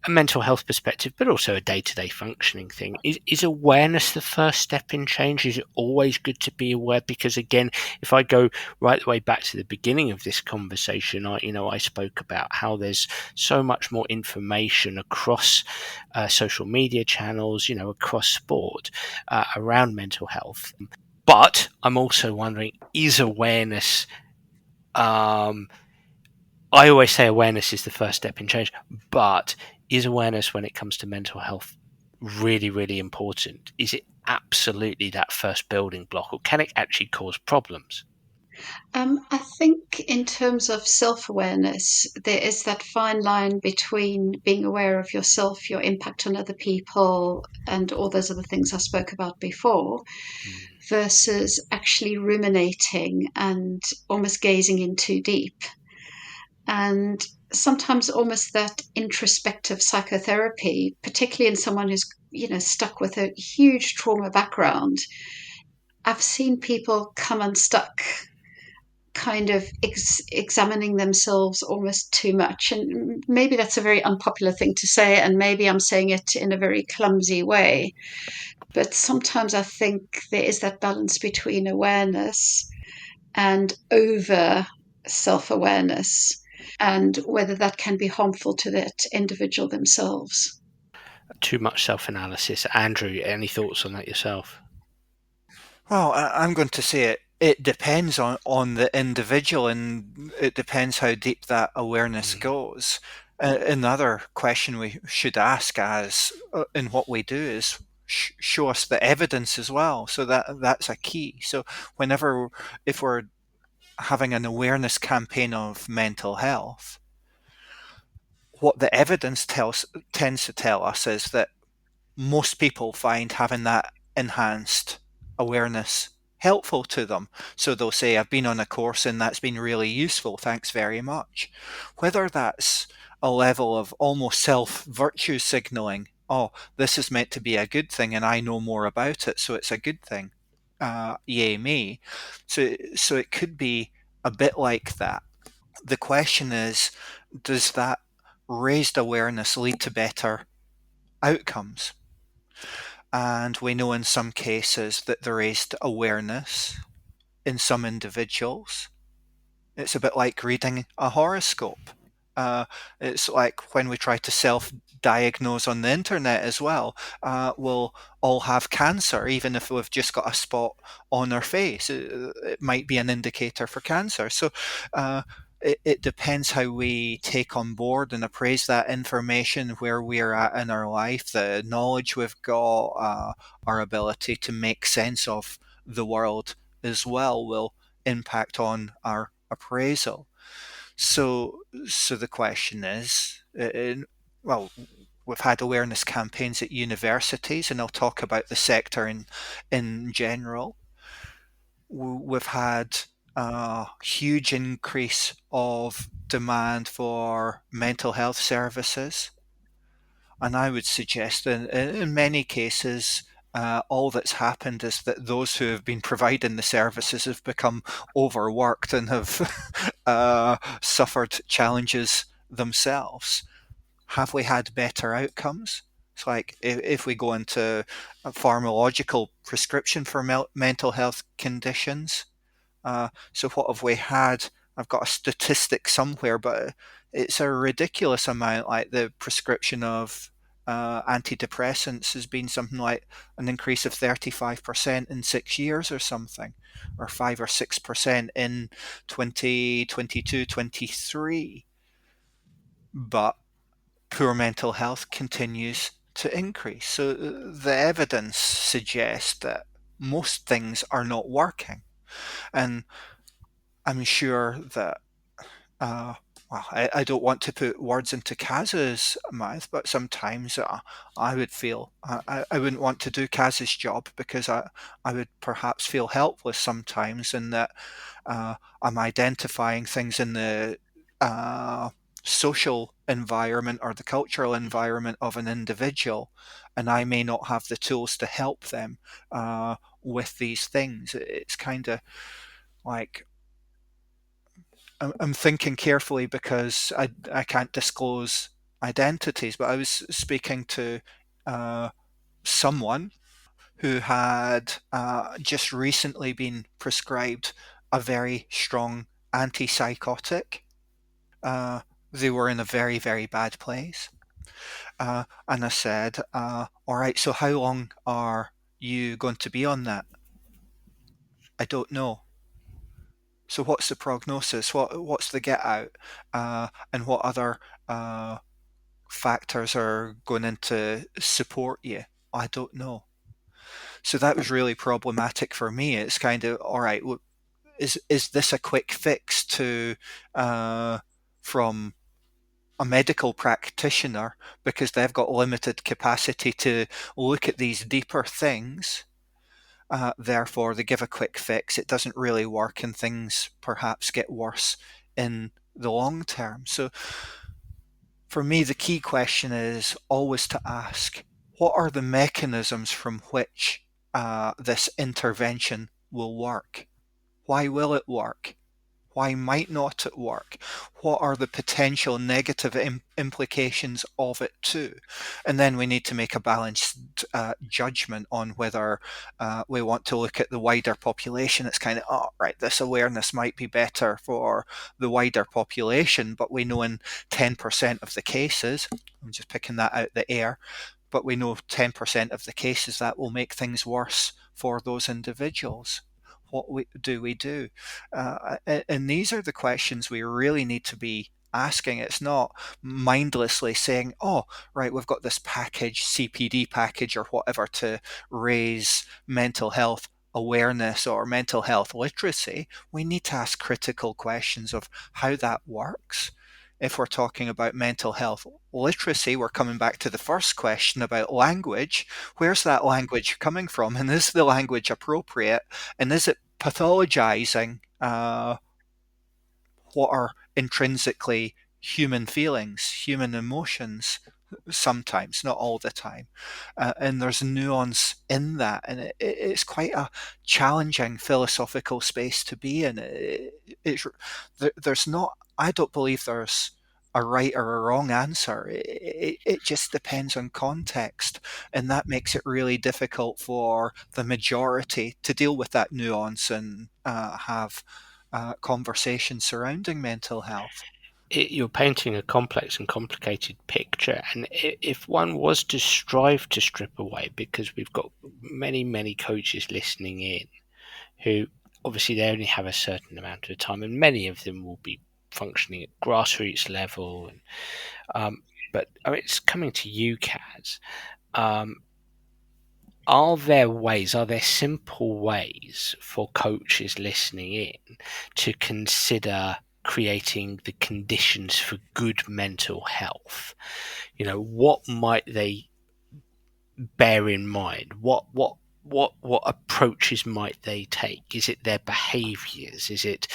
mental health perspective, but also a day-to-day functioning thing. Is awareness the first step in change? Is it always good to be aware? Because again, if I go right the way back to the beginning of this conversation, I spoke about how there's so much more information across social media channels, across sport, around mental health. But I'm also wondering, is awareness, I always say awareness is the first step in change, but is awareness when it comes to mental health really, really important? Is it absolutely that first building block, or can it actually cause problems? I think in terms of self-awareness, there is that fine line between being aware of yourself, your impact on other people, and all those other things I spoke about before, versus actually ruminating and almost gazing in too deep. And sometimes almost that introspective psychotherapy, particularly in someone who's, stuck with a huge trauma background. I've seen people come unstuck kind of examining themselves almost too much. And maybe that's a very unpopular thing to say, and maybe I'm saying it in a very clumsy way. But sometimes I think there is that balance between awareness and over self awareness, and whether that can be harmful to that individual themselves. Too much self-analysis. Andrew, any thoughts on that yourself? Well, I'm going to say it depends on the individual, and it depends how deep that awareness goes. Another question we should ask as in what we do is show us the evidence as well. So that's a key. So if we're having an awareness campaign of mental health, what the evidence tends to tell us is that most people find having that enhanced awareness helpful to them. So they'll say, I've been on a course and that's been really useful, thanks very much. Whether that's a level of almost self-virtue signaling, oh, this is meant to be a good thing and I know more about it, so it's a good thing. Yay me. So it could be a bit like that. The question is, does that raised awareness lead to better outcomes? And we know in some cases that the raised awareness in some individuals, it's a bit like reading a horoscope. It's like when we try to self-diagnose on the internet as well. We'll all have cancer, even if we've just got a spot on our face. It might be an indicator for cancer. So it depends how we take on board and appraise that information, where we're at in our life, the knowledge we've got, our ability to make sense of the world as well will impact on our appraisal. So the question is, well, we've had awareness campaigns at universities, and I'll talk about the sector in general. We've had a huge increase of demand for mental health services, and I would suggest that in many cases, all that's happened is that those who have been providing the services have become overworked and have suffered challenges themselves. Have we had better outcomes? It's like if we go into a pharmacological prescription for mental health conditions. So what have we had? I've got a statistic somewhere, but it's a ridiculous amount. Like the prescription of antidepressants has been something like an increase of 35% in 6 years or something, or 5 or 6% in 2022-23. But poor mental health continues to increase. So the evidence suggests that most things are not working. And I'm sure that, well, I don't want to put words into Caz's mouth, but sometimes I would feel I wouldn't want to do Caz's job, because I would perhaps feel helpless sometimes, in that I'm identifying things in the social environment or the cultural environment of an individual, and I may not have the tools to help them with these things. It's kind of like, I'm thinking carefully because I can't disclose identities, but I was speaking to someone who had just recently been prescribed a very strong antipsychotic. They were in a very, very bad place. And I said, all right, so how long are you going to be on that? I don't know. So what's the prognosis? What's the get out? And what other factors are going in to support you? I don't know. So that was really problematic for me. It's kind of, all right, is this a quick fix to from a medical practitioner because they've got limited capacity to look at these deeper things? Therefore, they give a quick fix. It doesn't really work, and things perhaps get worse in the long term. So, for me, the key question is always to ask, what are the mechanisms from which this intervention will work? Why will it work? Why might not it work? What are the potential negative implications of it too? And then we need to make a balanced judgment on whether we want to look at the wider population. It's kind of, oh, right, this awareness might be better for the wider population, but we know in 10% of the cases, I'm just picking that out the air, but we know 10% of the cases that will make things worse for those individuals. What do we do? And these are the questions we really need to be asking. It's not mindlessly saying, oh, right, we've got this package, CPD package or whatever, to raise mental health awareness or mental health literacy. We need to ask critical questions of how that works. If we're talking about mental health literacy, we're coming back to the first question about language. Where's that language coming from? And is the language appropriate? And is it pathologizing what are intrinsically human feelings, human emotions? Sometimes, not all the time. And there's nuance in that. And it's quite a challenging philosophical space to be in. There's not, I don't believe there's a right or a wrong answer. It just depends on context. And that makes it really difficult for the majority to deal with that nuance and have conversations surrounding mental health. You're painting a complex and complicated picture, and if one was to strive to strip away, because we've got many coaches listening in who obviously they only have a certain amount of time, and many of them will be functioning at grassroots level, and but I mean, it's coming to you, Caz. Are there simple ways for coaches listening in to consider creating the conditions for good mental health? What might they bear in mind? What approaches might they take? Is it their behaviours? Is it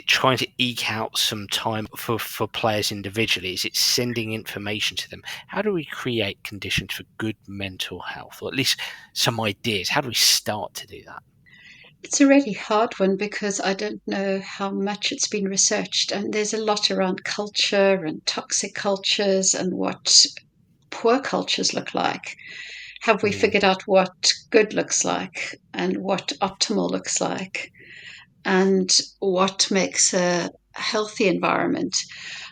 trying to eke out some time for players individually? Is it sending information to them? How do we create conditions for good mental health, or at least some ideas? How do we start to do that? It's a really hard one because I don't know how much it's been researched, and there's a lot around culture and toxic cultures and what poor cultures look like. Have we figured out what good looks like and what optimal looks like and what makes a healthy environment?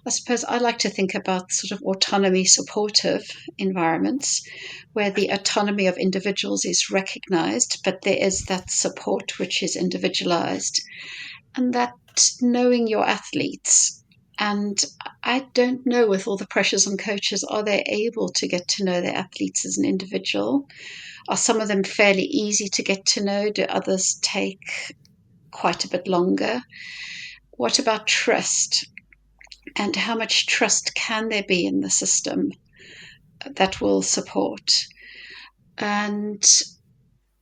I suppose I like to think about sort of autonomy supportive environments where the autonomy of individuals is recognized, but there is that support which is individualized, and that knowing your athletes. And I don't know, with all the pressures on coaches, are they able to get to know their athletes as an individual? Are some of them fairly easy to get to know? Do others take quite a bit longer? What about trust? And how much trust can there be in the system that will support? And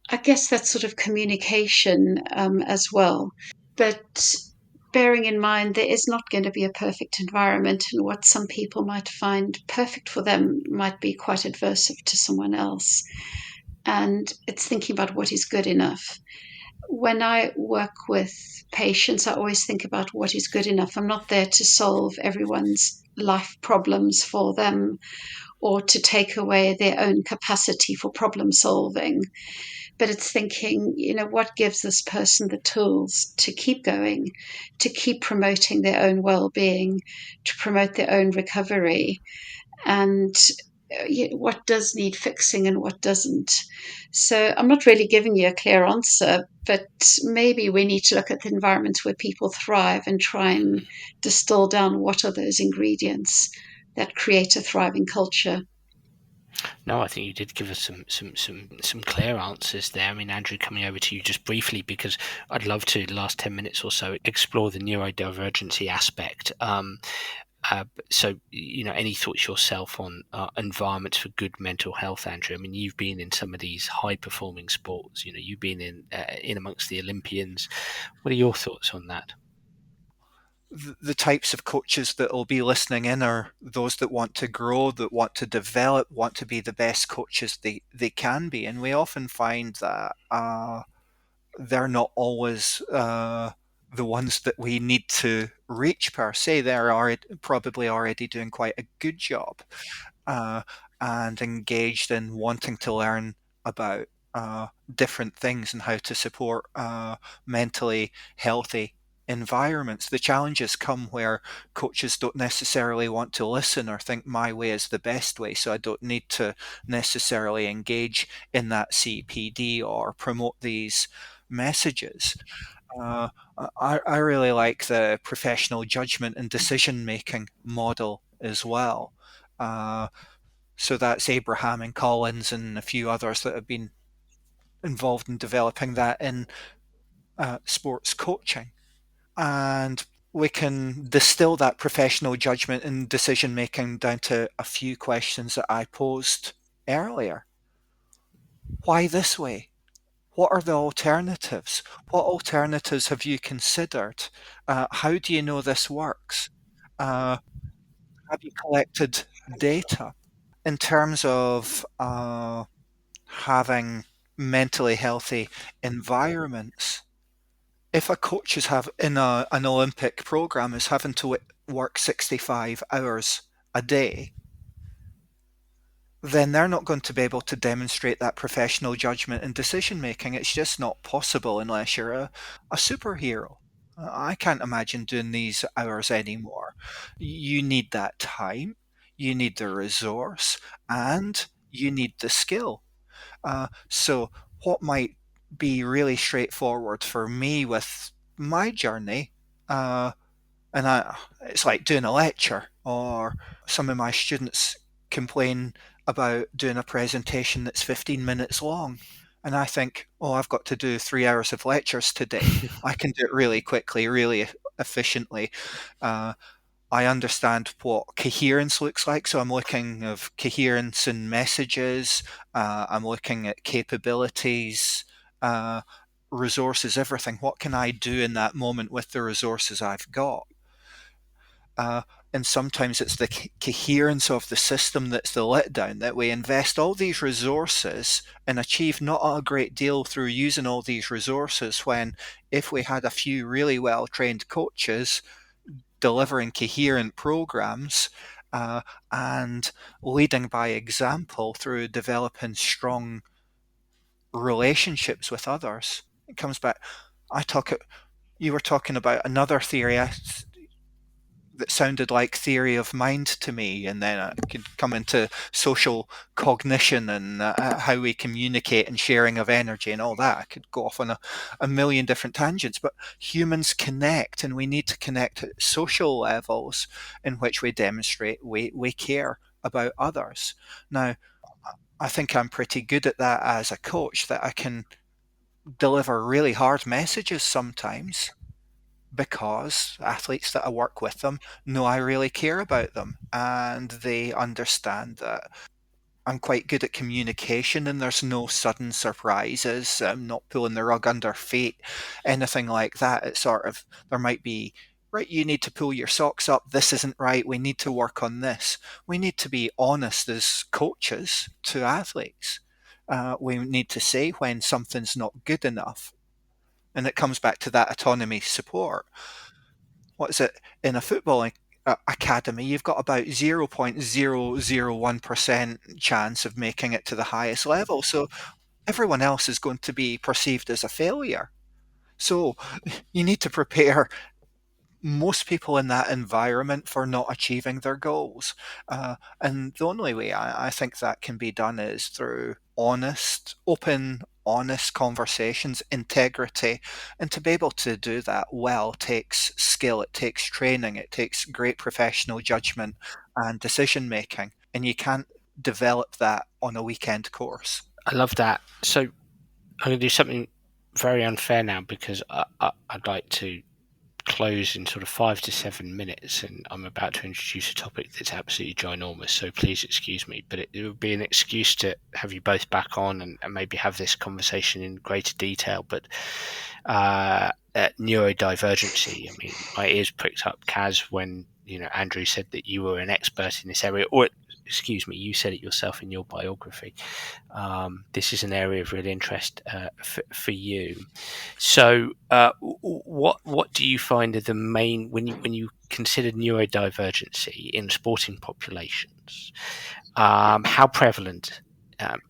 I guess that's sort of communication as well. But bearing in mind there is not going to be a perfect environment, and what some people might find perfect for them might be quite adverse to someone else. And it's thinking about what is good enough. When I work with patients, I always think about what is good enough. I'm not there to solve everyone's life problems for them or to take away their own capacity for problem solving. But it's thinking, what gives this person the tools to keep going, to keep promoting their own well-being, to promote their own recovery, and what does need fixing and what doesn't. So I'm not really giving you a clear answer, but maybe we need to look at the environments where people thrive and try and distill down what are those ingredients that create a thriving culture. No, I think you did give us some clear answers there. I mean, Andrew, coming over to you just briefly, because I'd love to, the last 10 minutes or so, explore the neurodivergency aspect. So, any thoughts yourself on environments for good mental health, Andrew? I mean, you've been in some of these high-performing sports. You've been in amongst the Olympians. What are your thoughts on that? The types of coaches that will be listening in are those that want to grow, that want to develop, want to be the best coaches they can be. And we often find that they're not always the ones that we need to reach per se. They're probably already doing quite a good job uh, and engaged in wanting to learn about different things and how to support mentally healthy environments. The challenges come where coaches don't necessarily want to listen or think my way is the best way, so I don't need to necessarily engage in that CPD or promote these messages. Uh, I really like the professional judgment and decision making model as well. So that's Abraham and Collins and a few others that have been involved in developing that in sports coaching. And we can distill that professional judgment and decision making down to a few questions that I posed earlier. Why this way? What are the alternatives? What alternatives have you considered? How do you know this works? Have you collected data? In terms of having mentally healthy environments, if a coach is an Olympic program is having to work 65 hours a day, then they're not going to be able to demonstrate that professional judgment and decision making. It's just not possible unless you're a superhero. I can't imagine doing these hours anymore. You need that time, you need the resource, and you need the skill. So, what might be really straightforward for me with my journey, uh, it's like doing a lecture, or some of my students complain about doing a presentation that's 15 minutes long. And I think, oh, I've got to do 3 hours of lectures today. I can do it really quickly, really efficiently. Uh, I understand what coherence looks like. So I'm looking of coherence in messages. I'm looking at capabilities, uh, resources, everything. What can I do in that moment with the resources I've got? Uh, and sometimes it's the coherence of the system that's the letdown, that we invest all these resources and achieve not a great deal through using all these resources, when if we had a few really well trained coaches delivering coherent programs and leading by example through developing strong relationships with others. It comes back. You were talking about another theory that sounded like theory of mind to me, and then I could come into social cognition and how we communicate and sharing of energy and all that. I could go off on a million different tangents, but humans connect, and we need to connect at social levels in which we demonstrate we care about others. Now, I think I'm pretty good at that as a coach, that I can deliver really hard messages sometimes, because athletes that I work with them know I really care about them, and they understand that I'm quite good at communication and there's no sudden surprises. I'm not pulling the rug under feet, anything like that. It's sort of, there might be, right, you need to pull your socks up. This isn't right. We need to work on this. We need to be honest as coaches to athletes. We need to say when something's not good enough. And it comes back to that autonomy support. What is it, in a football academy, you've got about 0.001% chance of making it to the highest level. So everyone else is going to be perceived as a failure. So you need to prepare most people in that environment for not achieving their goals. And the only way I think that can be done is through honest conversations, integrity. And to be able to do that well takes skill, it takes training, it takes great professional judgment and decision making. And you can't develop that on a weekend course. I love that. So I'm going to do something very unfair now, because I'd like to close in sort of 5 to 7 minutes, and I'm about to introduce a topic that's absolutely ginormous, so please excuse me, but it would be an excuse to have you both back on and maybe have this conversation in greater detail. But neurodivergency, I mean, my ears pricked up, Caz, when Andrew said that you were an expert in this area, or excuse me, you said it yourself in your biography. This is an area of real interest for you. So, what do you find are the main, when you consider neurodivergency in sporting populations? How prevalent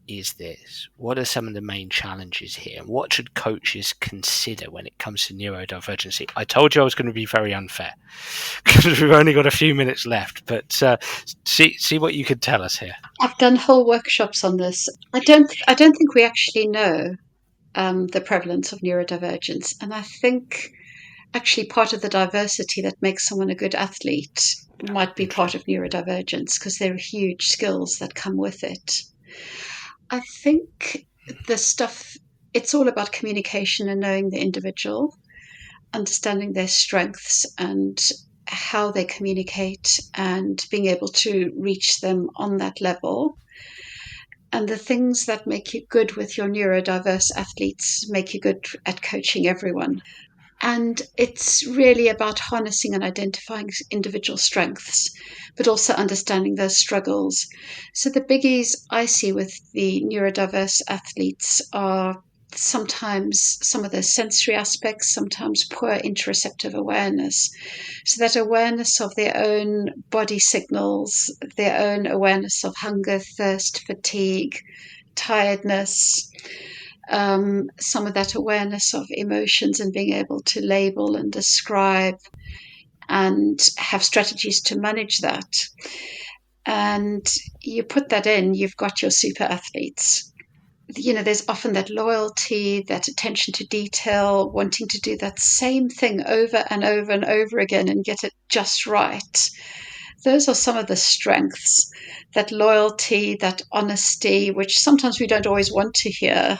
is this? What are some of the main challenges here? And what should coaches consider when it comes to neurodivergency? I told you I was going to be very unfair because we've only got a few minutes left, but see what you could tell us here. I've done whole workshops on this. I don't think we actually know the prevalence of neurodivergence, and I think actually part of the diversity that makes someone a good athlete might be part of neurodivergence, because there are huge skills that come with it. I think it's all about communication and knowing the individual, understanding their strengths and how they communicate, and being able to reach them on that level. And the things that make you good with your neurodiverse athletes make you good at coaching everyone. And it's really about harnessing and identifying individual strengths, but also understanding those struggles. So the biggies I see with the neurodiverse athletes are sometimes some of the sensory aspects, sometimes poor interoceptive awareness. So that awareness of their own body signals, their own awareness of hunger, thirst, fatigue, tiredness, some of that awareness of emotions and being able to label and describe and have strategies to manage that. And you put that in, you've got your super athletes. There's often that loyalty, that attention to detail, wanting to do that same thing over and over and over again and get it just right. Those are some of the strengths, that loyalty, that honesty, which sometimes we don't always want to hear.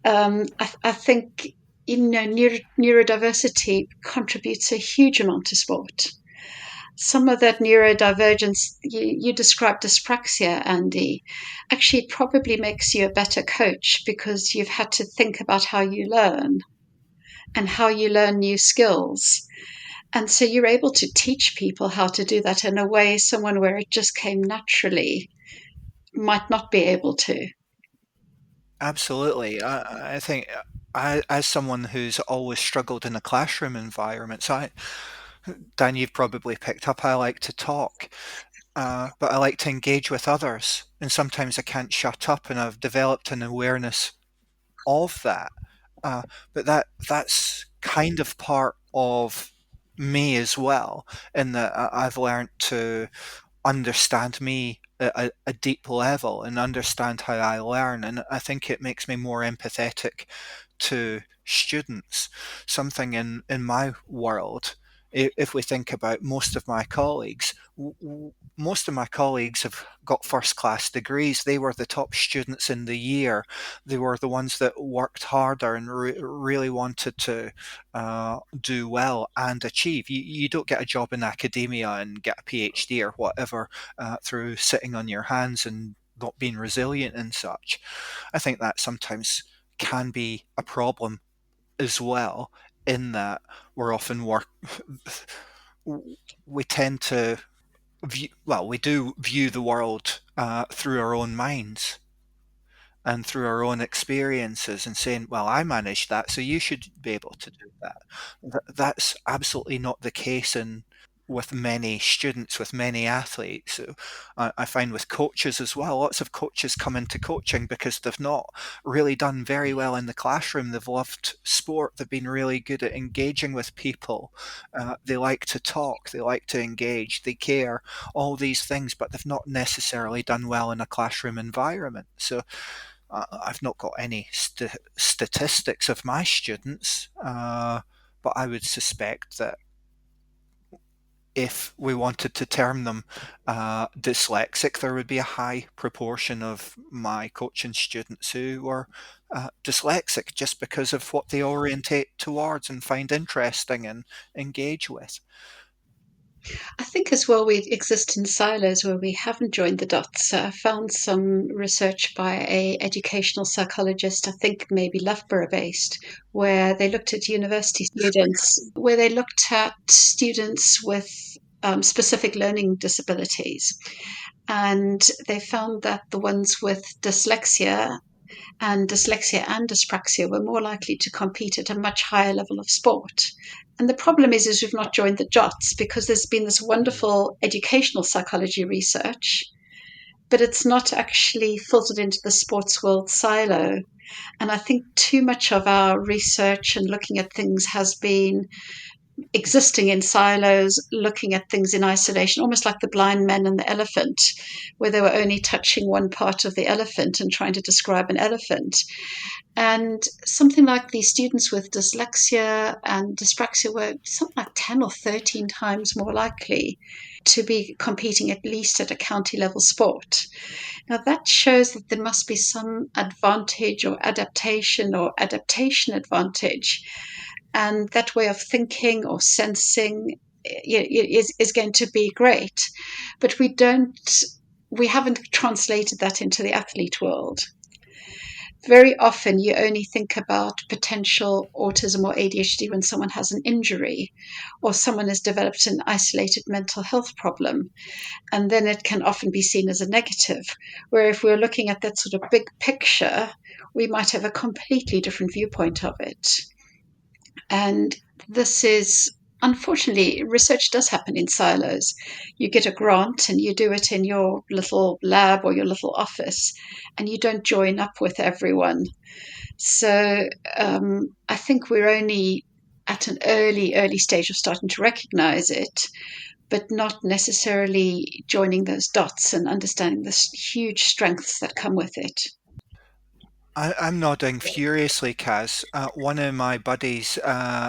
I think neurodiversity contributes a huge amount to sport. Some of that neurodivergence, you described dyspraxia, Andy. Actually, it probably makes you a better coach, because you've had to think about how you learn and how you learn new skills. And so you're able to teach people how to do that in a way someone where it just came naturally might not be able to. Absolutely. I think as someone who's always struggled in a classroom environment, Dan, you've probably picked up, I like to talk, but I like to engage with others. And sometimes I can't shut up, and I've developed an awareness of that. But that's kind of part of me as well, in that I've learned to understand me at a deep level and understand how I learn. And I think it makes me more empathetic to students. Something in my world, if we think about most of my colleagues, most of my colleagues have got first class degrees. They were the top students in the year. They were the ones that worked harder and really wanted to do well and achieve. You don't get a job in academia and get a PhD or whatever through sitting on your hands and not being resilient and such. I think that sometimes can be a problem as well, in that we tend to we do view the world through our own minds and through our own experiences, and saying, well, I managed that, so you should be able to do that. That's absolutely not the case with many students, with many athletes. So I find with coaches as well, lots of coaches come into coaching because they've not really done very well in the classroom. They've loved sport. They've been really good at engaging with people. They like to talk. They like to engage. They care, all these things, but they've not necessarily done well in a classroom environment. So I've not got any statistics of my students, but I would suspect that if we wanted to term them dyslexic, there would be a high proportion of my coaching students who were dyslexic just because of what they orientate towards and find interesting and engage with. I think as well we exist in silos where we haven't joined the dots. I found some research by a educational psychologist, I think maybe Loughborough based, where they looked at university students, where they looked at students with specific learning disabilities. And they found that the ones with dyslexia and dyspraxia were more likely to compete at a much higher level of sport. And the problem is we've not joined the dots because there's been this wonderful educational psychology research, but it's not actually filtered into the sports world silo. And I think too much of our research and looking at things has been existing in silos, looking at things in isolation, almost like the blind man and the elephant, where they were only touching one part of the elephant and trying to describe an elephant. And something like the students with dyslexia and dyspraxia were something like 10 or 13 times more likely to be competing at least at a county level sport. Now that shows that there must be some advantage or adaptation advantage. And that way of thinking or sensing is going to be great. But we haven't translated that into the athlete world. Very often you only think about potential autism or ADHD when someone has an injury or someone has developed an isolated mental health problem. And then it can often be seen as a negative. Where if we're looking at that sort of big picture, we might have a completely different viewpoint of it. And this is, unfortunately, research does happen in silos. You get a grant and you do it in your little lab or your little office, and you don't join up with everyone. So I think we're only at an early stage of starting to recognize it, but not necessarily joining those dots and understanding the huge strengths that come with it. I'm nodding furiously, Caz. One of my buddies,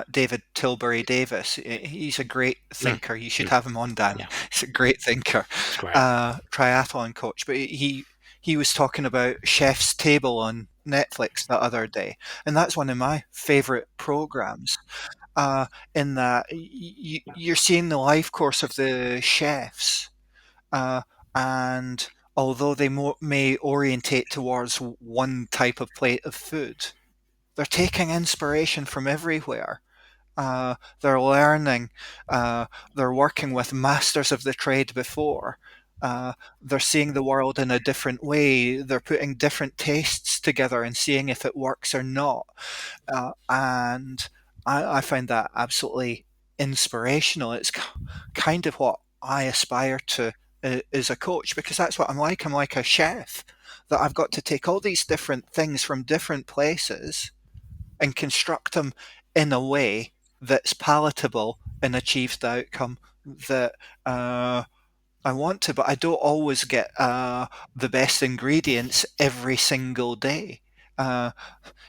David Tilbury Davis, he's a great thinker. You should have him on, Dan. Yeah. He's a great thinker, triathlon coach. But he was talking about Chef's Table on Netflix the other day, and that's one of my favorite programs. In that you're seeing the life course of the chefs, and although they may orientate towards one type of plate of food, they're taking inspiration from everywhere. They're learning, they're working with masters of the trade before. They're seeing the world in a different way. They're putting different tastes together and seeing if it works or not. And I find that absolutely inspirational. It's kind of what I aspire to as a coach, because that's what I'm like. I'm like a chef, that I've got to take all these different things from different places and construct them in a way that's palatable and achieves the outcome that I want to. But I don't always get the best ingredients every single day.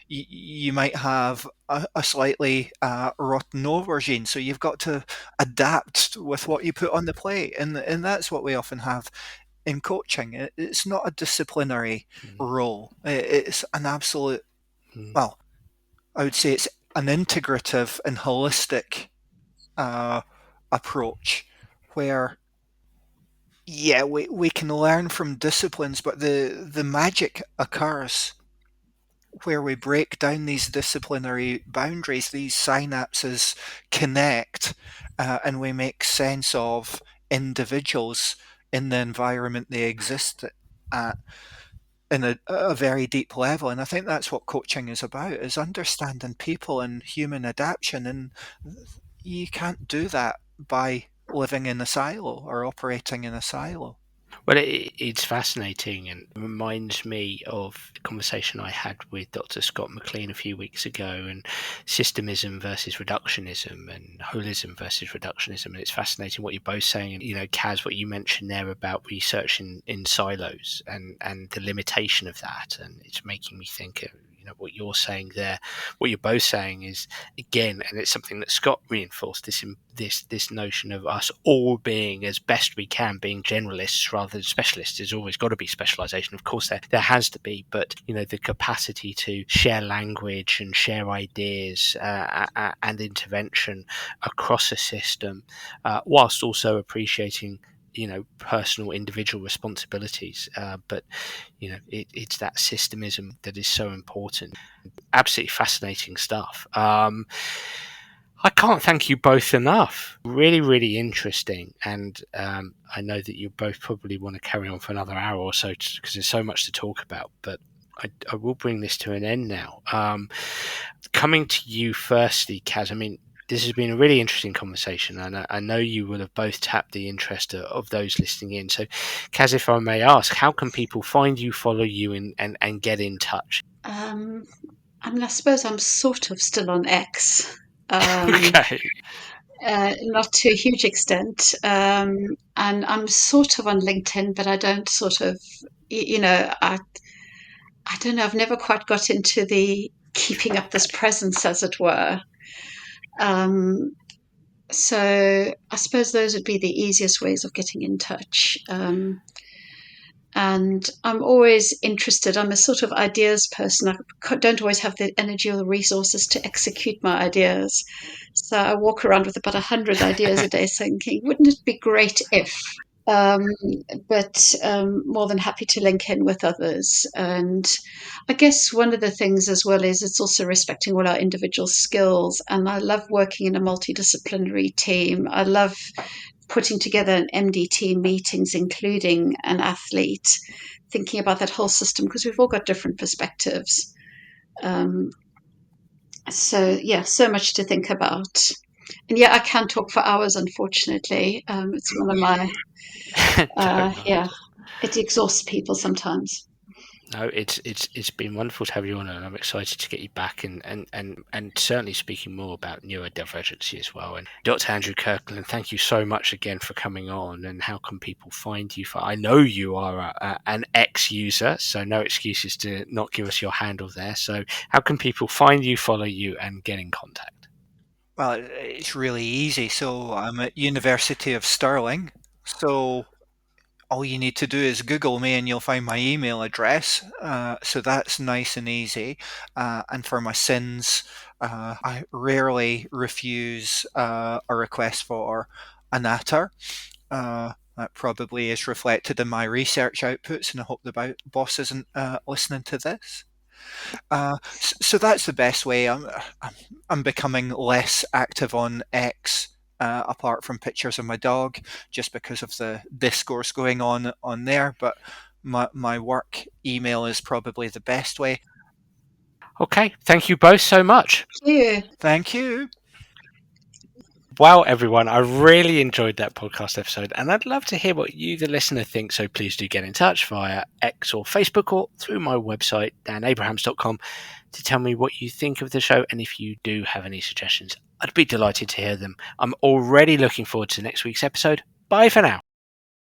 You might have a slightly rotten aubergine, so you've got to adapt with what you put on the plate, and that's what we often have in coaching. It's not a disciplinary role. It's an absolute, well, I would say it's an integrative and holistic approach where, yeah, we can learn from disciplines, but the magic occurs where we break down these disciplinary boundaries, these synapses connect, and we make sense of individuals in the environment they exist at in a very deep level. And I think that's what coaching is about, is understanding people and human adaptation. And you can't do that by living in a silo or operating in a silo. Well, it's fascinating and reminds me of the conversation I had with Dr. Scott McLean a few weeks ago, and systemism versus reductionism and holism versus reductionism. And it's fascinating what you're both saying. And, Caz, what you mentioned there about research in silos and the limitation of that. And it's making me think, what you're saying there, what you're both saying is, again, and it's something that Scott reinforced, this notion of us all being, as best we can, being generalists rather than specialists. There's always got to be specialization, of course there has to be, but the capacity to share language and share ideas and intervention across a system, whilst also appreciating personal individual responsibilities, but it's that systemism that is so important. Absolutely fascinating stuff. I can't thank you both enough. Really, really interesting. And I know that you both probably want to carry on for another hour or so because there's so much to talk about, but I will bring this to an end now. Coming to you firstly, Caz, this has been a really interesting conversation, and I know you will have both tapped the interest of those listening in. So, Caz, if I may ask, how can people find you, follow you, and get in touch? I suppose I'm sort of still on X. Okay. Not to a huge extent. And I'm sort of on LinkedIn, but I don't sort of, I don't know, I've never quite got into the keeping up this presence, as it were. So I suppose those would be the easiest ways of getting in touch. And I'm always interested. I'm a sort of ideas person. I don't always have the energy or the resources to execute my ideas. So I walk around with about 100 ideas a day thinking, wouldn't it be great if? But more than happy to link in with others. And I guess one of the things as well is it's also respecting all our individual skills. And I love working in a multidisciplinary team. I love putting together an MDT meetings, including an athlete, thinking about that whole system because we've all got different perspectives. So much to think about. And I can talk for hours, unfortunately. It's one of my, it exhausts people sometimes. No, it's been wonderful to have you on, and I'm excited to get you back and certainly speaking more about neurodivergency as well. And Dr. Andrew Kirkland, thank you so much again for coming on. And how can people find you? I know you are an ex-user, so no excuses to not give us your handle there. So how can people find you, follow you, and get in contact? Well, it's really easy. So I'm at University of Stirling. So all you need to do is Google me and you'll find my email address. So that's nice and easy. And for my sins, I rarely refuse a request for a natter. That probably is reflected in my research outputs, and I hope the boss isn't listening to this. So that's the best way. I'm becoming less active on X, apart from pictures of my dog, just because of the discourse going on there. But my work email is probably the best way. Okay, thank you both so much. Thank you. Wow, everyone, I really enjoyed that podcast episode, and I'd love to hear what you, the listener, think, so please do get in touch via X or Facebook or through my website, danabrahams.com, to tell me what you think of the show, and if you do have any suggestions, I'd be delighted to hear them. I'm already looking forward to next week's episode. Bye for now.